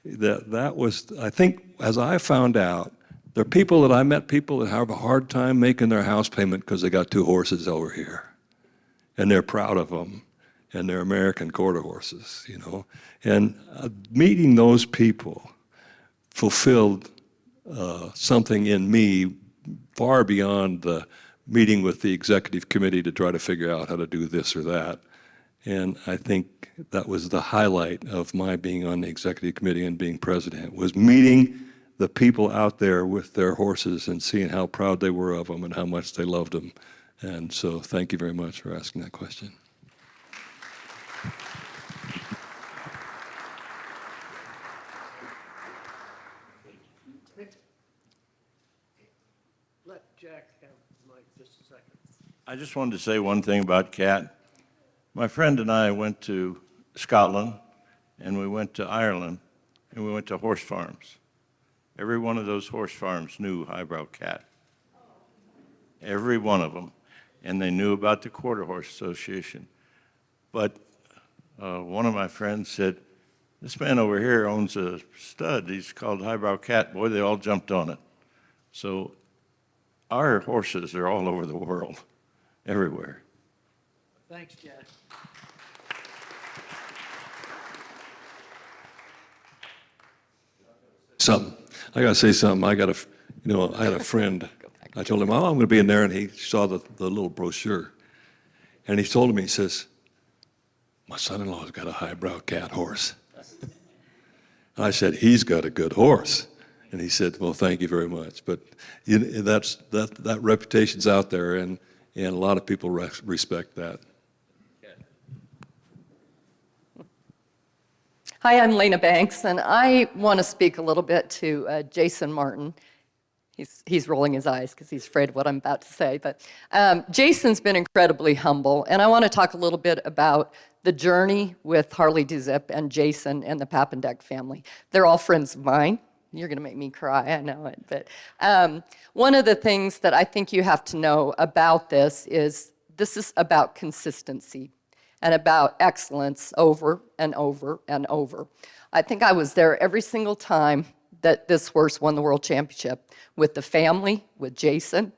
that was, I think, as I found out, there are people that I met, people that have a hard time making their house payment because they got 2 horses over here, and they're proud of them, and they're American quarter horses, you know. And meeting those people fulfilled something in me far beyond the meeting with the executive committee to try to figure out how to do this or that. And I think that was the highlight of my being on the executive committee and being president, was meeting the people out there with their horses and seeing how proud they were of them and how much they loved them. And so thank you very much for asking that question. Let Jack have the mic just a second. I just wanted to say one thing about Cat. My friend and I went to Scotland, and we went to Ireland, and we went to horse farms. Every one of those horse farms knew Highbrow Cat. Every one of them. And they knew about the Quarter Horse Association. But one of my friends said, "This man over here owns a stud. He's called Highbrow Cat." Boy, they all jumped on it. So our horses are all over the world, everywhere. Thanks, Jack. I got to say something. You know, I had a friend, I told him, oh, I'm going to be in there, and he saw the little brochure. And he told me, he says, my son-in-law's got a highbrow cat horse. And I said, he's got a good horse. And he said, well, thank you very much. But that reputation's out there, and a lot of people respect that. Hi, I'm Lena Banks, and I want to speak a little bit to Jason Martin. He's rolling his eyes because he's afraid of what I'm about to say. But Jason's been incredibly humble, and I want to talk a little bit about the journey with Harley DeZip and Jason and the Papendek family. They're all friends of mine. You're going to make me cry, I know it. But one of the things that I think you have to know about this is about consistency and about excellence over and over and over. I think I was there every single time that this horse won the world championship with the family, with Jason,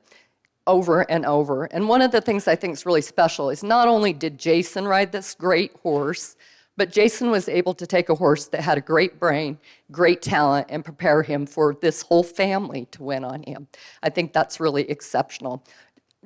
over and over. And one of the things I think is really special is not only did Jason ride this great horse, but Jason was able to take a horse that had a great brain, great talent, and prepare him for this whole family to win on him. I think that's really exceptional.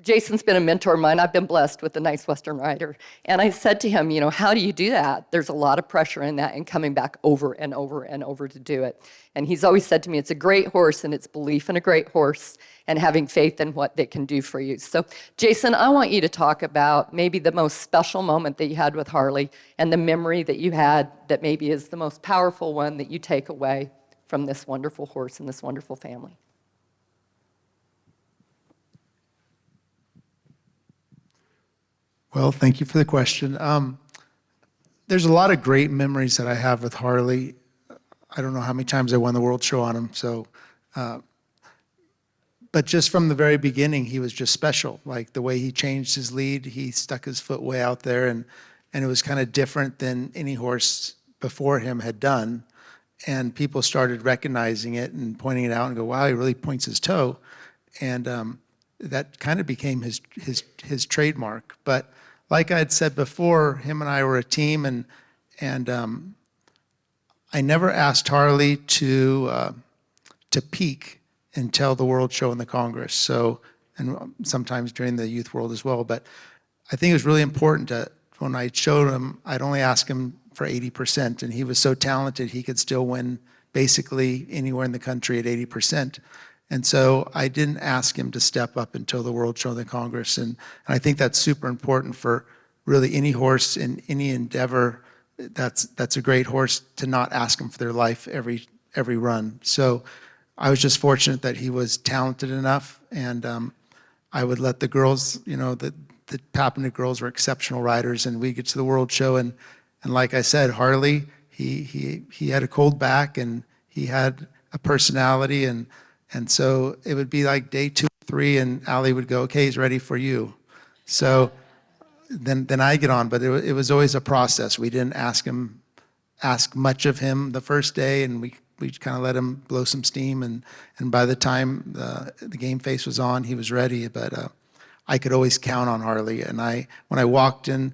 Jason's been a mentor of mine. I've been blessed with a nice Western rider. And I said to him, you know, how do you do that? There's a lot of pressure in that and coming back over and over and over to do it. And he's always said to me, it's a great horse, and it's belief in a great horse and having faith in what they can do for you. So, Jason, I want you to talk about maybe the most special moment that you had with Harley and the memory that you had that maybe is the most powerful one that you take away from this wonderful horse and this wonderful family. Well, thank you for the question. There's a lot of great memories that I have with Harley. I don't know how many times I won the World Show on him. So, but just from the very beginning, he was just special. Like the way he changed his lead, he stuck his foot way out there, and it was kind of different than any horse before him had done. And people started recognizing it and pointing it out and go, wow, he really points his toe. And that kind of became his trademark. But like I had said before, him and I were a team, and I never asked Harley to peak until the World Show and the Congress. So, and sometimes during the Youth World as well. But I think it was really important that when I showed him, I'd only ask him for 80%, and he was so talented he could still win basically anywhere in the country at 80%. And so I didn't ask him to step up until the World Show and the Congress. And I think that's super important for really any horse in any endeavor. That's a great horse to not ask him for their life every run. So I was just fortunate that he was talented enough, and I would let the girls, you know, the Papendek girls were exceptional riders, and we get to the World Show, and like I said, Harley, he had a cold back, and he had a personality, and so it would be like day 2 or 3, and Allie would go, okay, he's ready for you. So then I get on, but it was always a process. We didn't ask much of him the first day, and we kind of let him blow some steam, and by the time the game face was on, he was ready. But I could always count on Harley, and when I walked in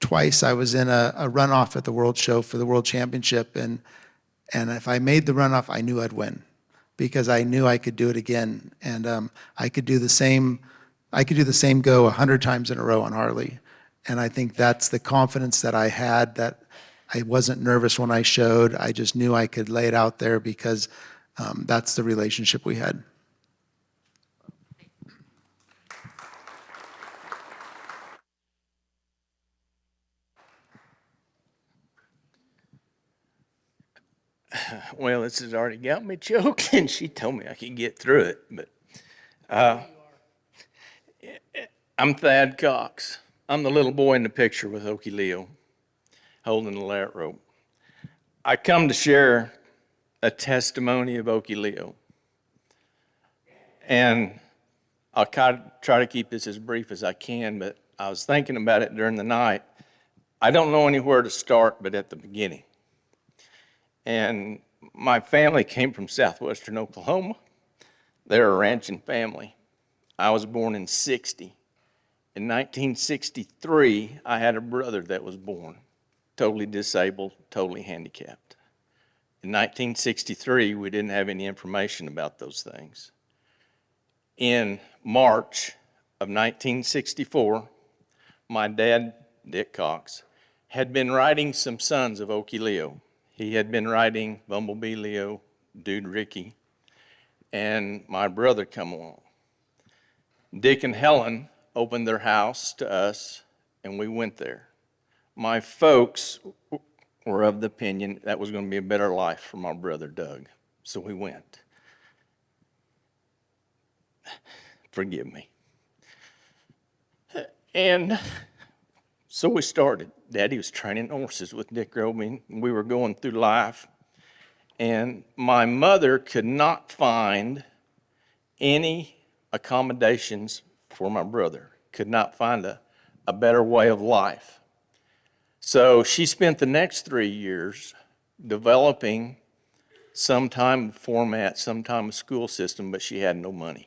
twice, I was in a runoff at the World Show for the World Championship, and if I made the runoff, I knew I'd win, because I knew I could do it again, and I could do the same go 100 times in a row on Harley. And I think that's the confidence that I had, that I wasn't nervous when I showed. I just knew I could lay it out there, because that's the relationship we had. Well, this has already got me choked, and she told me I could get through it. But I'm Thad Cox. I'm the little boy in the picture with Okie Leo, holding the lariat rope. I come to share a testimony of Okie Leo. And I'll try to keep this as brief as I can, but I was thinking about it during the night. I don't know anywhere to start but at the beginning. And my family came from southwestern Oklahoma. They're a ranching family. I was born in '60. In 1963, I had a brother that was born, totally disabled, totally handicapped. In 1963, we didn't have any information about those things. In March of 1964, my dad, Dick Cox, had been riding some sons of Okie Leo. He had been riding Bumblebee Leo, Dude Ricky, and my brother come along. Dick and Helen opened their house to us, and we went there. My folks were of the opinion that was going to be a better life for my brother Doug, so we went. Forgive me. And so we started. Daddy was training horses with Dick Roby. We were going through life. And my mother could not find any accommodations for my brother, could not find a better way of life. So she spent the next 3 years developing some time of format, some time of school system, but she had no money.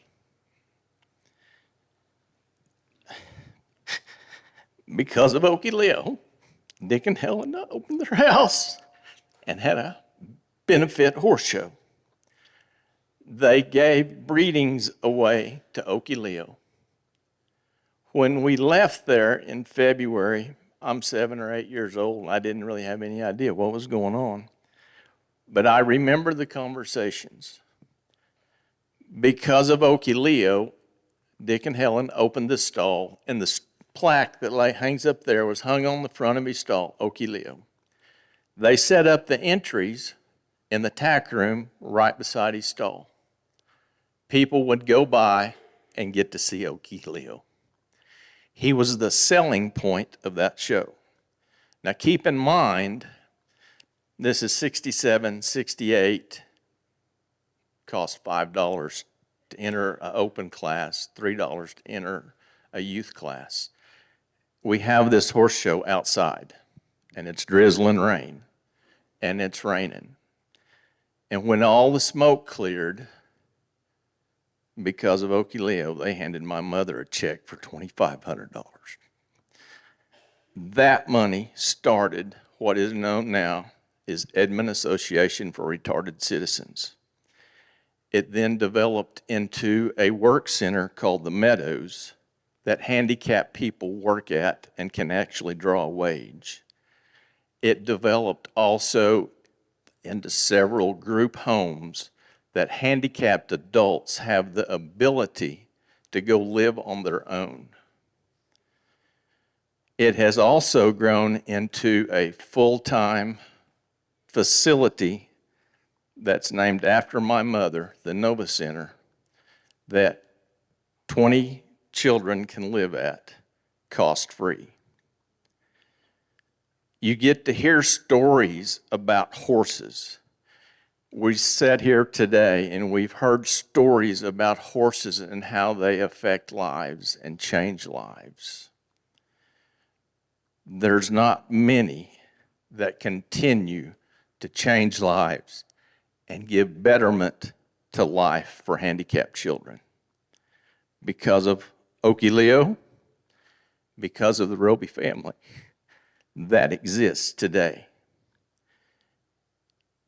Because of Okie Leo, Dick and Helen opened their house and had a benefit horse show. They gave breedings away to Okie Leo. When we left there in February, I'm 7 or 8 years old, and I didn't really have any idea what was going on. But I remember the conversations. Because of Okie Leo, Dick and Helen opened the stall, and the plaque that hangs up there was hung on the front of his stall, Okie Leo. They set up the entries in the tack room right beside his stall. People would go by and get to see Okie Leo. He was the selling point of that show. Now keep in mind, this is 67, 68, cost $5 to enter an open class, $3 to enter a youth class. We have this horse show outside, and it's drizzling rain, and it's raining. And when all the smoke cleared, because of Okie Leo, they handed my mother a check for $2,500. That money started what is known now as Edmond Association for Retarded Citizens. It then developed into a work center called the Meadows that handicapped people work at and can actually draw a wage. It developed also into several group homes that handicapped adults have the ability to go live on their own. It has also grown into a full-time facility that's named after my mother, the Nova Center, that 20 children can live at cost-free. You get to hear stories about horses. We sat here today and we've heard stories about horses and how they affect lives and change lives. There's not many that continue to change lives and give betterment to life for handicapped children. Because of Okie Leo, because of the Roby family that exists today.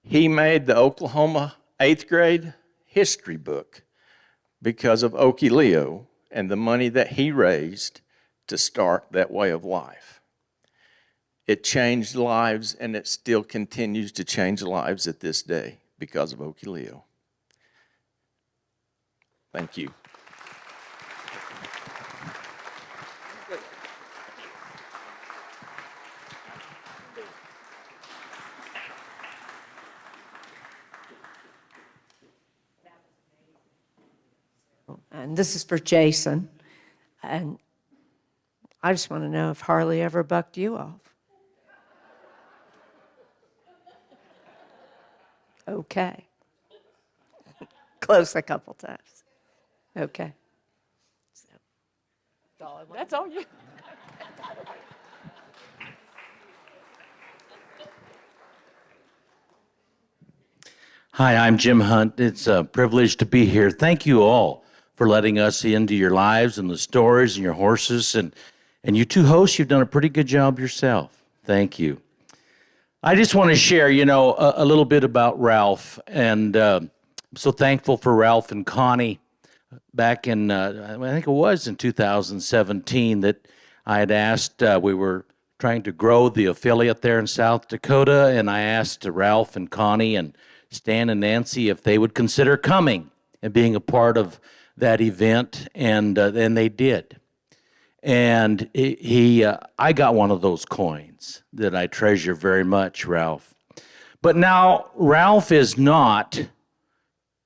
He made the Oklahoma 8th grade history book because of Okie Leo and the money that he raised to start that way of life. It changed lives, and it still continues to change lives at this day because of Okie Leo. Thank you. And this is for Jason. And I just want to know if Harley ever bucked you off. Okay. Close a couple times. Okay. That's all you. Hi, I'm Jim Hunt. It's a privilege to be here. Thank you all for letting us into your lives and the stories and your horses. And you two hosts, you've done a pretty good job yourself. Thank you. I just want to share, a little bit about Ralph. And I'm so thankful for Ralph and Connie. back in, I think it was in 2017, that I had asked, we were trying to grow the affiliate there in South Dakota, and I asked Ralph and Connie and Stan and Nancy if they would consider coming and being a part of that event, and they did. And I got one of those coins that I treasure very much, Ralph. But now, Ralph is not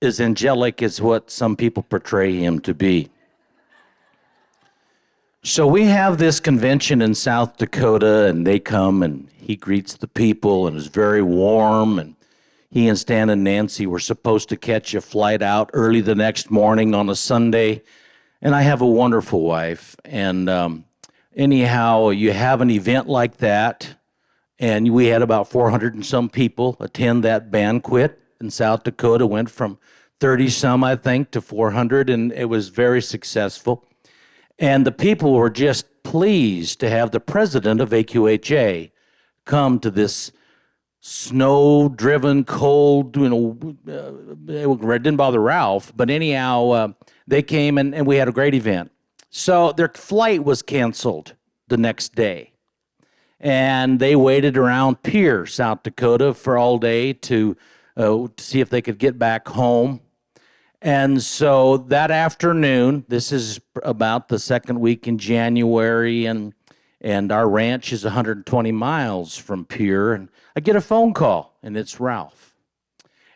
as angelic as what some people portray him to be. So we have this convention in South Dakota, and they come, and he greets the people, and is very warm, and he and Stan and Nancy were supposed to catch a flight out early the next morning on a Sunday, and I have a wonderful wife, and anyhow, you have an event like that, and we had about 400 and some people attend that banquet in South Dakota, went from 30 some, I think, to 400, and it was very successful. And the people were just pleased to have the president of AQHA come to this snow-driven, cold, it didn't bother Ralph, but anyhow, they came and we had a great event. So their flight was canceled the next day. And they waited around Pierre, South Dakota for all day to see if they could get back home. And so that afternoon, this is about the second week in January, and our ranch is 120 miles from Pierre, and I get a phone call, and it's Ralph.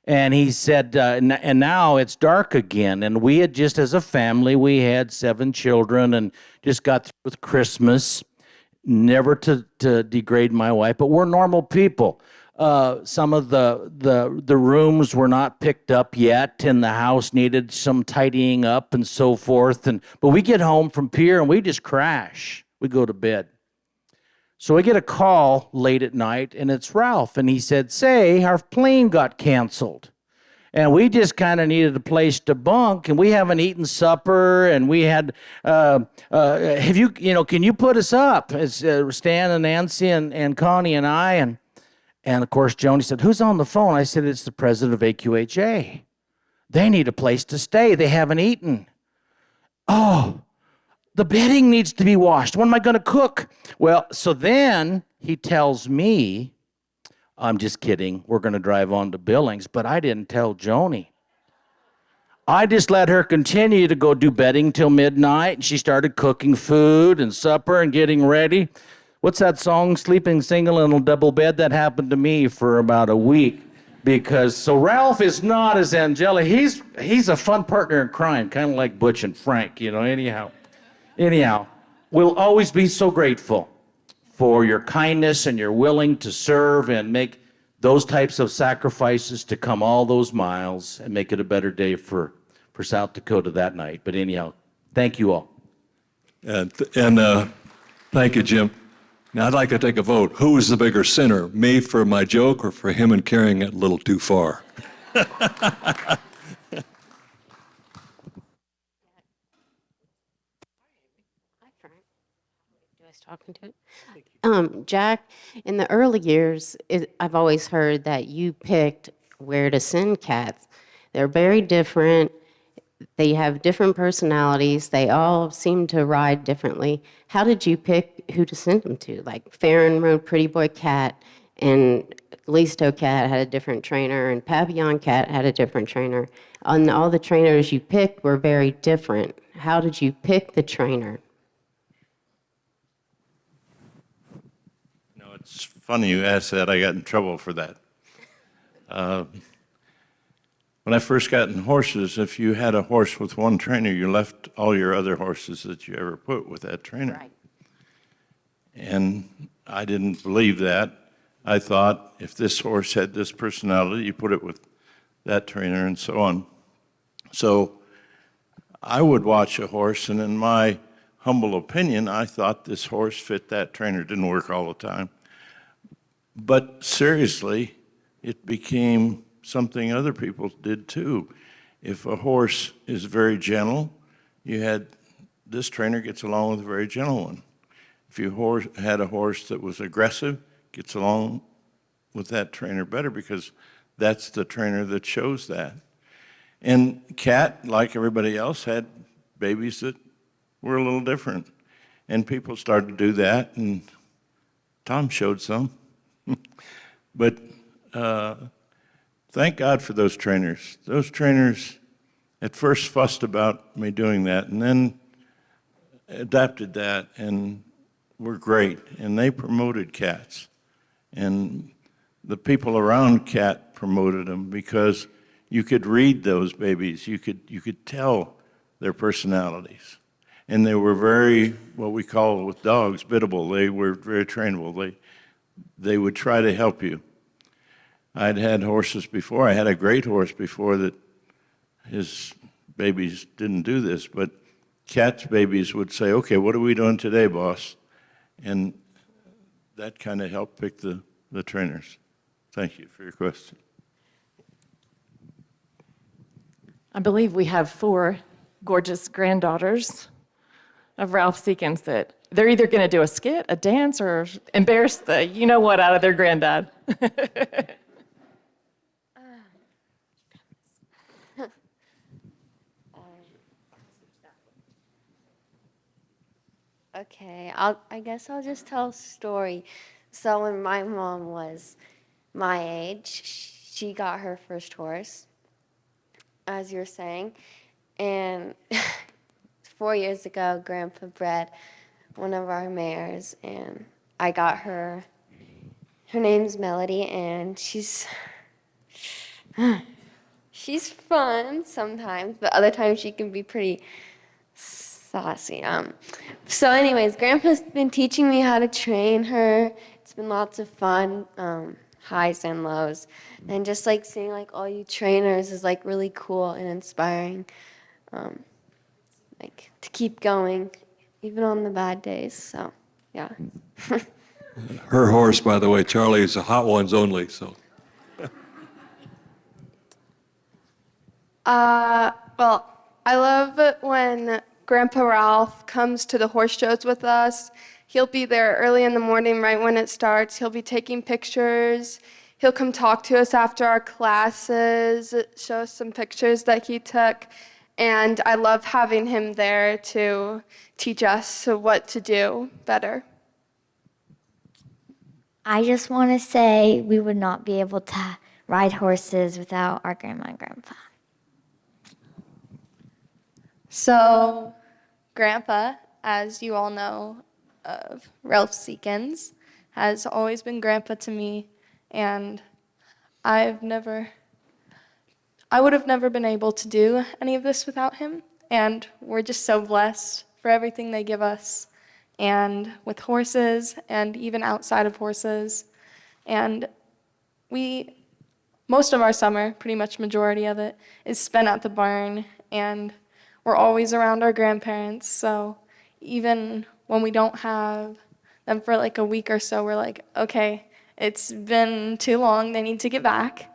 And he said, and now it's dark again, and we had just, as a family, we had 7 children and just got through with Christmas, never to degrade my wife, but we're normal people. Some of the rooms were not picked up yet, and the house needed some tidying up and so forth. But we get home from Pierre and we just crash. We go to bed. So we get a call late at night, and it's Ralph, and he said, "Say, our plane got canceled, and we just kind of needed a place to bunk, and we haven't eaten supper, and we had, can you put us up?" It's Stan and Nancy and Connie and I, and of course, Joni said, "Who's on the phone?" I said, "It's the president of AQHA. They need a place to stay. They haven't eaten." "Oh, the bedding needs to be washed. When am I going to cook?" Well, so then he tells me, I'm just kidding, we're going to drive on to Billings, but I didn't tell Joni. I just let her continue to go do bedding till midnight, and she started cooking food and supper and getting ready. What's that song, Sleeping Single in a Double Bed? That happened to me for about a week. So Ralph is not as angelic. He's a fun partner in crime, kind of like Butch and Frank, anyhow, we'll always be so grateful for your kindness and your willing to serve and make those types of sacrifices to come all those miles and make it a better day for South Dakota that night. But anyhow, thank you all. And thank you, Jim. Now, I'd like to take a vote. Who is the bigger sinner, me for my joke or for him in carrying it a little too far? Talking to it. Jack, in the early years, I've always heard that you picked where to send cats. They're very different. They have different personalities. They all seem to ride differently. How did you pick who to send them to? Like Farron rode Pretty Boy Cat, and Listo Cat had a different trainer, and Papillon Cat had a different trainer. And all the trainers you picked were very different. How did you pick the trainer? It's funny you asked that. I got in trouble for that. When I first got in horses, if you had a horse with one trainer, you left all your other horses that you ever put with that trainer. Right. And I didn't believe that. I thought if this horse had this personality, you put it with that trainer and so on. So I would watch a horse, and in my humble opinion, I thought this horse fit that trainer. It didn't work all the time. But seriously, it became something other people did too. If a horse is very gentle, this trainer gets along with a very gentle one. If you had a horse that was aggressive, gets along with that trainer better because that's the trainer that shows that. And Cat, like everybody else, had babies that were a little different. And people started to do that, and Tom showed some. But thank God for those trainers. Those trainers at first fussed about me doing that, and then adapted that, and were great. And they promoted cats. And the people around Cat promoted them because you could read those babies. You could tell their personalities. And they were very, what we call with dogs, biddable. They were very trainable. They would try to help you. I'd had horses before. I had a great horse before that his babies didn't do this, but Cat's babies would say, okay, what are we doing today, boss? And that kind of helped pick the trainers. Thank you for your question. I believe we have 4 gorgeous granddaughters of Ralph Seekins that they're either going to do a skit, a dance, or embarrass the you-know-what out of their granddad. Okay, I guess I'll just tell a story. So when my mom was my age, she got her first horse, as you're saying, and 4 years ago, Grandpa bred one of our mares, and I got her. Her name's Melody, and she's fun sometimes, but other times she can be pretty saucy. So anyways, Grandpa's been teaching me how to train her. It's been lots of fun, highs and lows. And just like seeing like all you trainers is like really cool and inspiring. Like to keep going, even on the bad days. So, yeah. Her horse, by the way, Charlie, is a hot ones only, so. Well, I love it when Grandpa Ralph comes to the horse shows with us. He'll be there early in the morning, right when it starts. He'll be taking pictures. He'll come talk to us after our classes, show us some pictures that he took. And I love having him there to teach us what to do better. I just want to say we would not be able to ride horses without our grandma and grandpa. So, Grandpa, as you all know of Ralph Seekins, has always been Grandpa to me, and I would have never been able to do any of this without him, and we're just so blessed for everything they give us, and with horses, and even outside of horses, and most of our summer, pretty much majority of it, is spent at the barn, and we're always around our grandparents, so even when we don't have them for like a week or so, we're like, okay, it's been too long, they need to get back,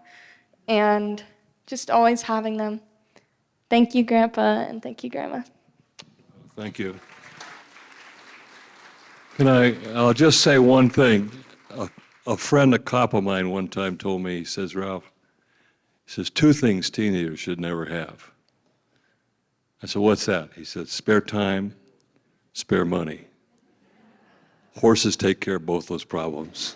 and just always having them. Thank you, Grandpa, and thank you, Grandma. Thank you. I'll just say one thing. A friend, a cop of mine one time told me, he says, Ralph, he says, 2 things teenagers should never have. I said, what's that? He said, spare time, spare money. Horses take care of both those problems.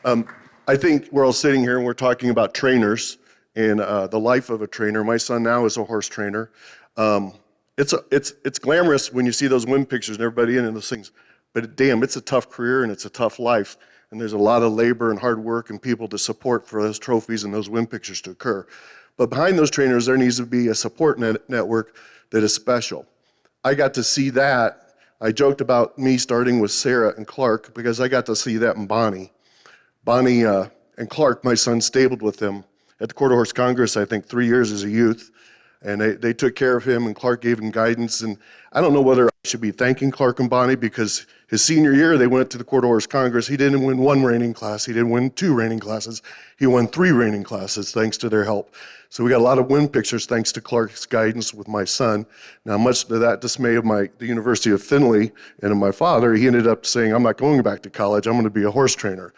I think we're all sitting here and we're talking about trainers and the life of a trainer. My son now is a horse trainer. It's glamorous when you see those win pictures and everybody in those things, but damn, it's a tough career and it's a tough life. And there's a lot of labor and hard work and people to support for those trophies and those win pictures to occur. But behind those trainers, there needs to be a support network that is special. I got to see that. I joked about me starting with Sarah and Clark because I got to see that in Bonnie. Bonnie and Clark, my son, stabled with them at the Quarter Horse Congress, I think 3 years as a youth. And they took care of him, and Clark gave him guidance. And I don't know whether I should be thanking Clark and Bonnie because his senior year, they went to the Quarter Horse Congress. He didn't win 1 reining class. He didn't win 2 reining classes. He won 3 reining classes thanks to their help. So we got a lot of win pictures thanks to Clark's guidance with my son. Now, much to that dismay of the University of Findlay and of my father, he ended up saying, I'm not going back to college. I'm going to be a horse trainer.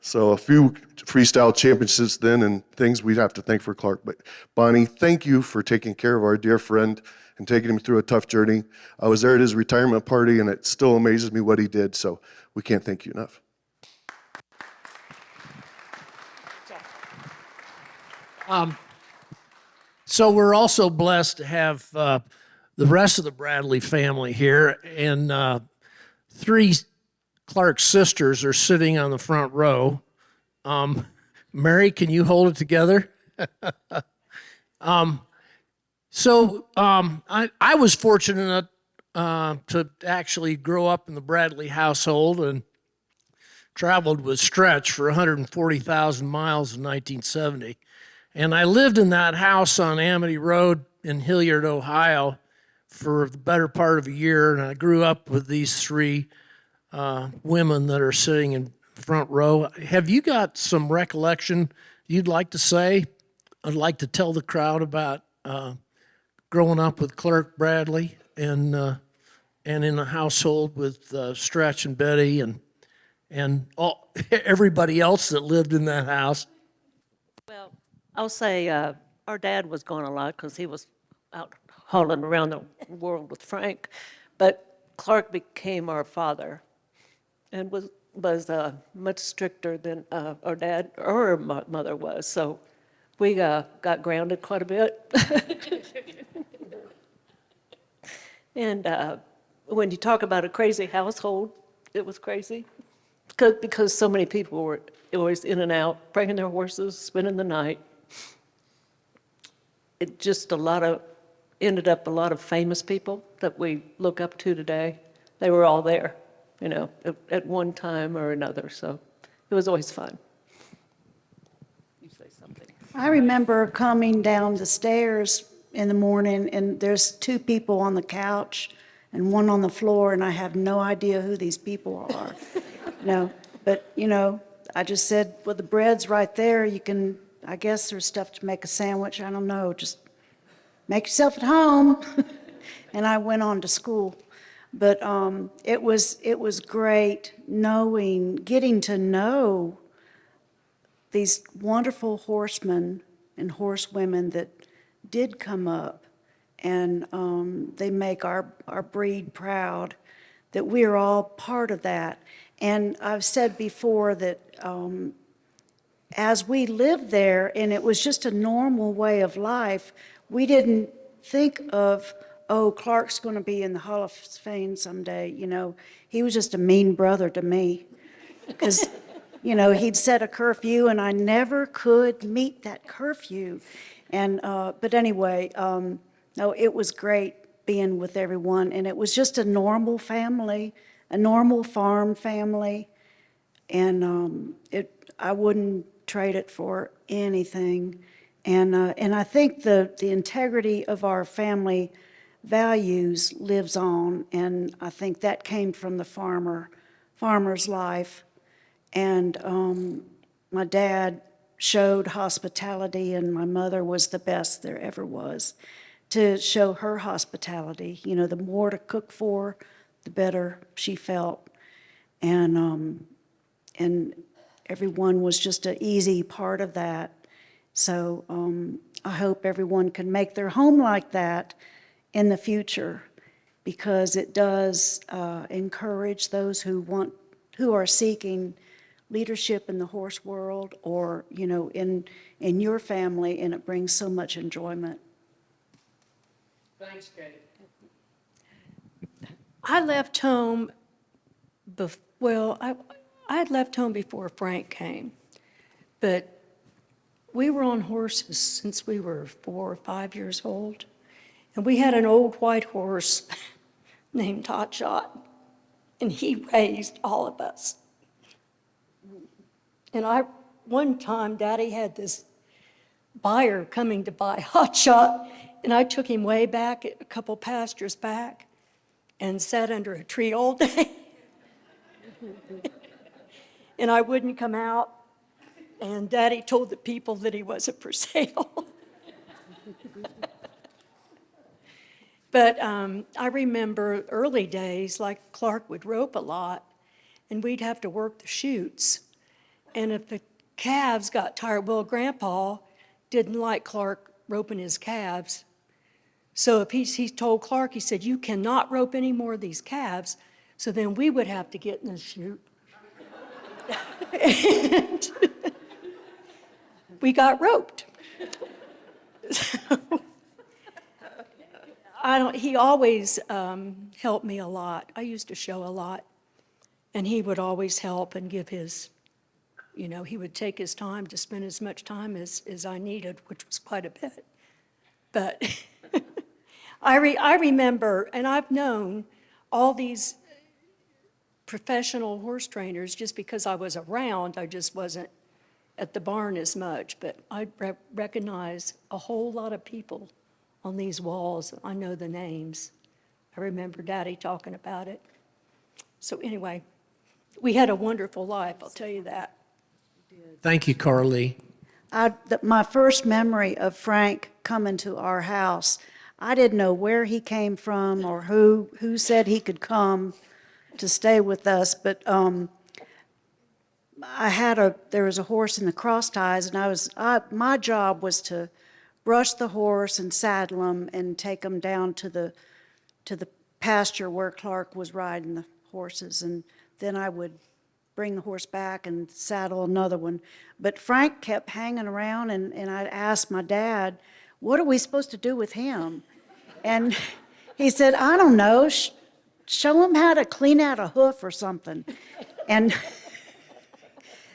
So a few freestyle championships then and things we'd have to thank for Clark. But Bonnie, thank you for taking care of our dear friend and taking him through a tough journey. I was there at his retirement party, and it still amazes me what he did, so we can't thank you enough. So we're also blessed to have the rest of the Bradley family here, and 3 Clark sisters are sitting on the front row. Mary, can you hold it together? I was fortunate to actually grow up in the Bradley household and traveled with Stretch for 140,000 miles in 1970. And I lived in that house on Amity Road in Hilliard, Ohio for the better part of a year. And I grew up with these 3 women that are sitting in front row. Have you got some recollection you'd like to say? I'd like to tell the crowd about growing up with Clark Bradley and in a household with Stretch and Betty and everybody else that lived in that house. Well, I'll say our dad was gone a lot because he was out hauling around the world with Frank, but Clark became our father and was much stricter than our dad or our mother was. So we got grounded quite a bit. And when you talk about a crazy household, it was crazy because so many people were always in and out, bringing their horses, spending the night. It just ended up a lot of famous people that we look up to today. They were all there, at one time or another. So it was always fun. You say something. I remember coming down the stairs in the morning, and there's 2 people on the couch and 1 on the floor, and I have no idea who these people are. But I just said, well, the bread's right there. You can, I guess there's stuff to make a sandwich. I don't know. Just make yourself at home. And I went on to school. But it was great getting to know these wonderful horsemen and horsewomen that did come up, and they make our breed proud, that we are all part of that. And I've said before that as we lived there, and it was just a normal way of life, we didn't think of, oh, Clark's going to be in the Hall of Fame someday. He was just a mean brother to me because, he'd set a curfew and I never could meet that curfew. And, but anyway, no, it was great being with everyone. And it was just a normal family, a normal farm family. And I wouldn't trade it for anything. And I think the integrity of our family values lives on, and I think that came from the farmer's life. And my dad showed hospitality, and my mother was the best there ever was to show her hospitality. The more to cook for, the better she felt. And everyone was just an easy part of that. So I hope everyone can make their home like that in the future, because it does encourage those who are seeking leadership in the horse world or, in your family, and it brings so much enjoyment. Thanks, Kate. I left home, I had left home before Frank came, but we were on horses since we were 4 or 5 years old. And we had an old white horse named Tot Shot, and he raised all of us. And one time, Daddy had this buyer coming to buy Hot Shot, and I took him way back, a couple pastures back, and sat under a tree all day. And I wouldn't come out, and Daddy told the people that he wasn't for sale. But I remember early days, like Clark would rope a lot, and we'd have to work the chutes. And if the calves got tired, well, Grandpa didn't like Clark roping his calves. So if he told Clark, he said, you cannot rope any more of these calves. So then we would have to get in the chute. And we got roped. He always helped me a lot. I used to show a lot. And he would always help and give his, he would take his time to spend as much time as I needed, which was quite a bit. But I remember, and I've known all these professional horse trainers just because I was around. I just wasn't at the barn as much. But I recognize a whole lot of people on these walls. I know the names. I remember Daddy talking about it. So anyway, we had a wonderful life, I'll tell you that. Thank you, Carly. My first memory of Frank coming to our house, I didn't know where he came from or who said he could come to stay with us, but there was a horse in the cross ties, and my job was to brush the horse and saddle him and take him down to the pasture where Clark was riding the horses, and then I would bring the horse back and saddle another one. But Frank kept hanging around, and I asked my dad, what are we supposed to do with him? And he said, I don't know, show him how to clean out a hoof or something. And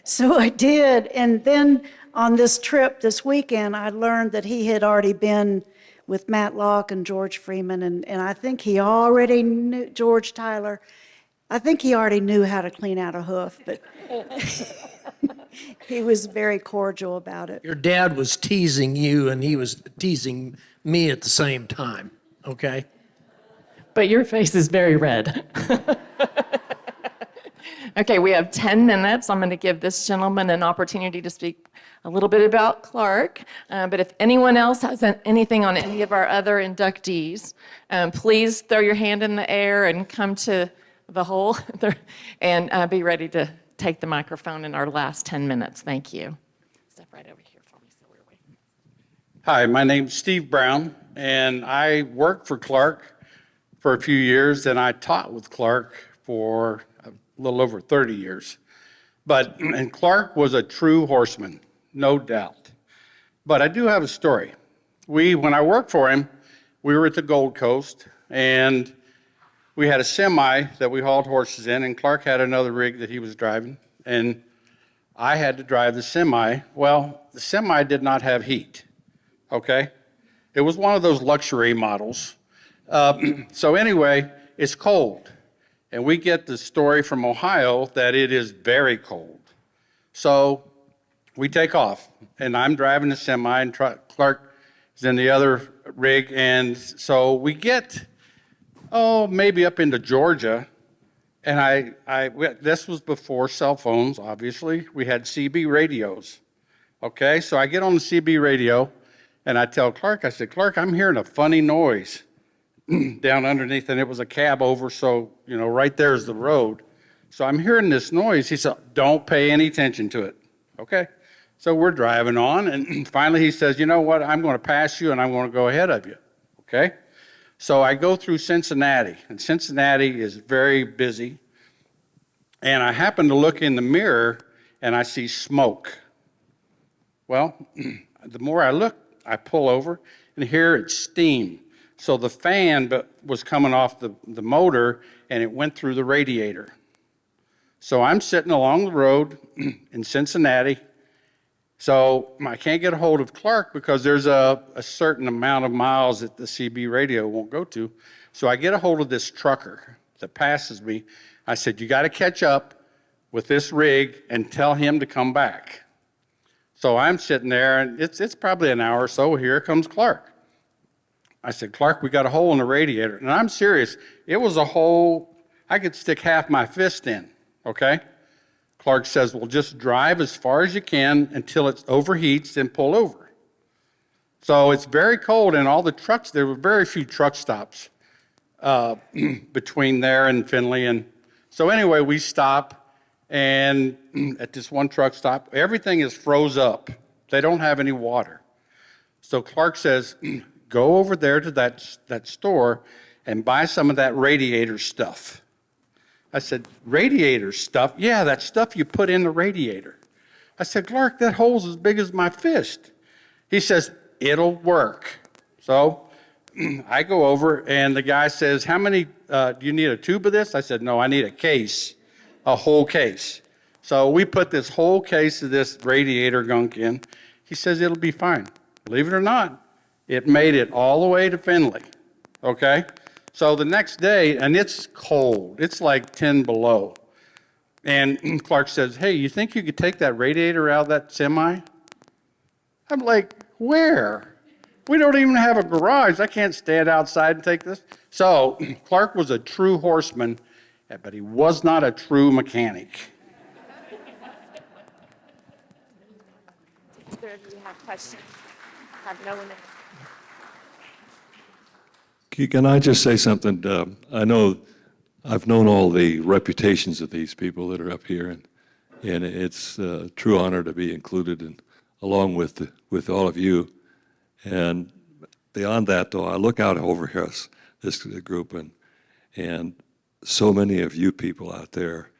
so I did, and then on this trip this weekend, I learned that he had already been with Matt Locke and George Freeman, and I think he already knew, George Tyler, I think he already knew how to clean out a hoof, but he was very cordial about it. Your dad was teasing you, and he was teasing me at the same time, okay? But your face is very red. Okay, we have 10 minutes. I'm going to give this gentleman an opportunity to speak a little bit about Clark. But if anyone else has anything on any of our other inductees, please throw your hand in the air and come to the hole and be ready to take the microphone in our last 10 minutes. Thank you. Step right over here for me so we're waiting. Hi, my name's Steve Brown, and I worked for Clark for a few years, and I taught with Clark for a little over 30 years. And Clark was a true horseman, no doubt. But I do have a story. When I worked for him, we were at the Gold Coast, and we had a semi that we hauled horses in, and Clark had another rig that he was driving, and I had to drive the semi. Well, the semi did not have heat, okay? It was one of those luxury models. So anyway, it's cold, and we get the story from Ohio that it is very cold. So we take off, and I'm driving the semi, and Clark is in the other rig, and so we get maybe up into Georgia, and this was before cell phones, obviously. We had CB radios, okay? So I get on the CB radio, and I tell Clark, I said, Clark, I'm hearing a funny noise down underneath, and it was a cab over, so, right there's the road. So I'm hearing this noise. He said, don't pay any attention to it, okay? So we're driving on, and finally he says, you know what, I'm going to pass you, and I'm going to go ahead of you, okay? So I go through Cincinnati, and Cincinnati is very busy. And I happen to look in the mirror, and I see smoke. Well, the more I look, I pull over, and here it's steam. So the fan was coming off the motor, and it went through the radiator. So I'm sitting along the road in Cincinnati. So I can't get a hold of Clark because there's a certain amount of miles that the CB radio won't go to. So I get a hold of this trucker that passes me. I said, you got to catch up with this rig and tell him to come back. So I'm sitting there, and it's probably an hour or so. Here comes Clark. I said, Clark, we got a hole in the radiator. And I'm serious. It was a hole I could stick half my fist in, okay? Clark says, well, just drive as far as you can until it overheats, then pull over. So it's very cold, and all the trucks, there were very few truck stops between there and Findlay. And so anyway, we stop, And at this one truck stop, everything is froze up. They don't have any water. So Clark says, go over there to that store and buy some of that radiator stuff. I said, radiator stuff? Yeah, that stuff you put in the radiator. I said, Clark, that hole's as big as my fist. He says, it'll work. So I go over, and the guy says, how many, do you need a tube of this? I said, no, I need a case, a whole case. So we put this whole case of this radiator gunk in. He says, it'll be fine. Believe it or not, it made it all the way to Findlay, okay? So the next day, and it's cold, it's like 10 below. And Clark says, hey, you think you could take that radiator out of that semi? I'm like, where? We don't even have a garage. I can't stand outside and take this. So Clark was a true horseman, but he was not a true mechanic. Do you have questions? Have no one. Can I just say something? I know I've known all the reputations of these people that are up here, and it's a true honor to be included in, along with all of you. And beyond that, though, I look out over here, this group, and so many of you people out there.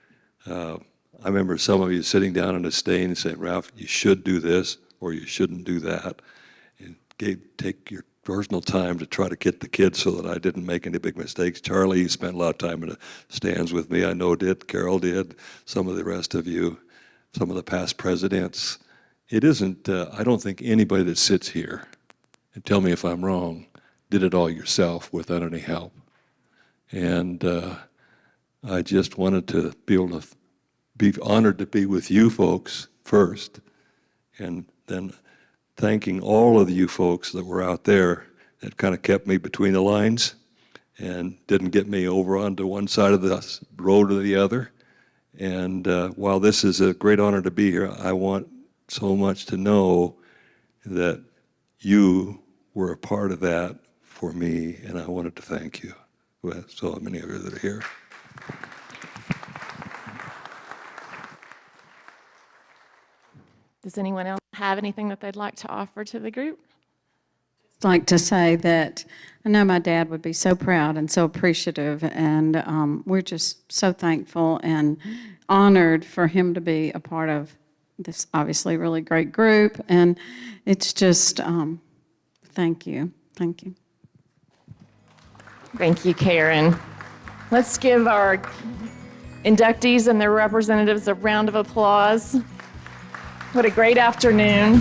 I remember some of you sitting down in a stain and saying, Ralph, you should do this or you shouldn't do that. And take your personal time to try to get the kids so that I didn't make any big mistakes. Charlie, you spent a lot of time in the stands with me. I know did. Carol did. Some of the rest of you. Some of the past presidents. It isn't, I don't think anybody that sits here, and tell me if I'm wrong, did it all yourself without any help. And I just wanted to be able to be honored to be with you folks first, and then thanking all of you folks that were out there that kind of kept me between the lines and didn't get me over onto one side of the road or the other. And while this is a great honor to be here, I want so much to know that you were a part of that for me, and I wanted to thank you. So many of you that are here. Does anyone else have anything that they'd like to offer to the group? I'd like to say that I know my dad would be so proud and so appreciative, and we're just so thankful and honored for him to be a part of this obviously really great group, and it's just, thank you. Thank you. Thank you, Karen. Let's give our inductees and their representatives a round of applause. What a great afternoon.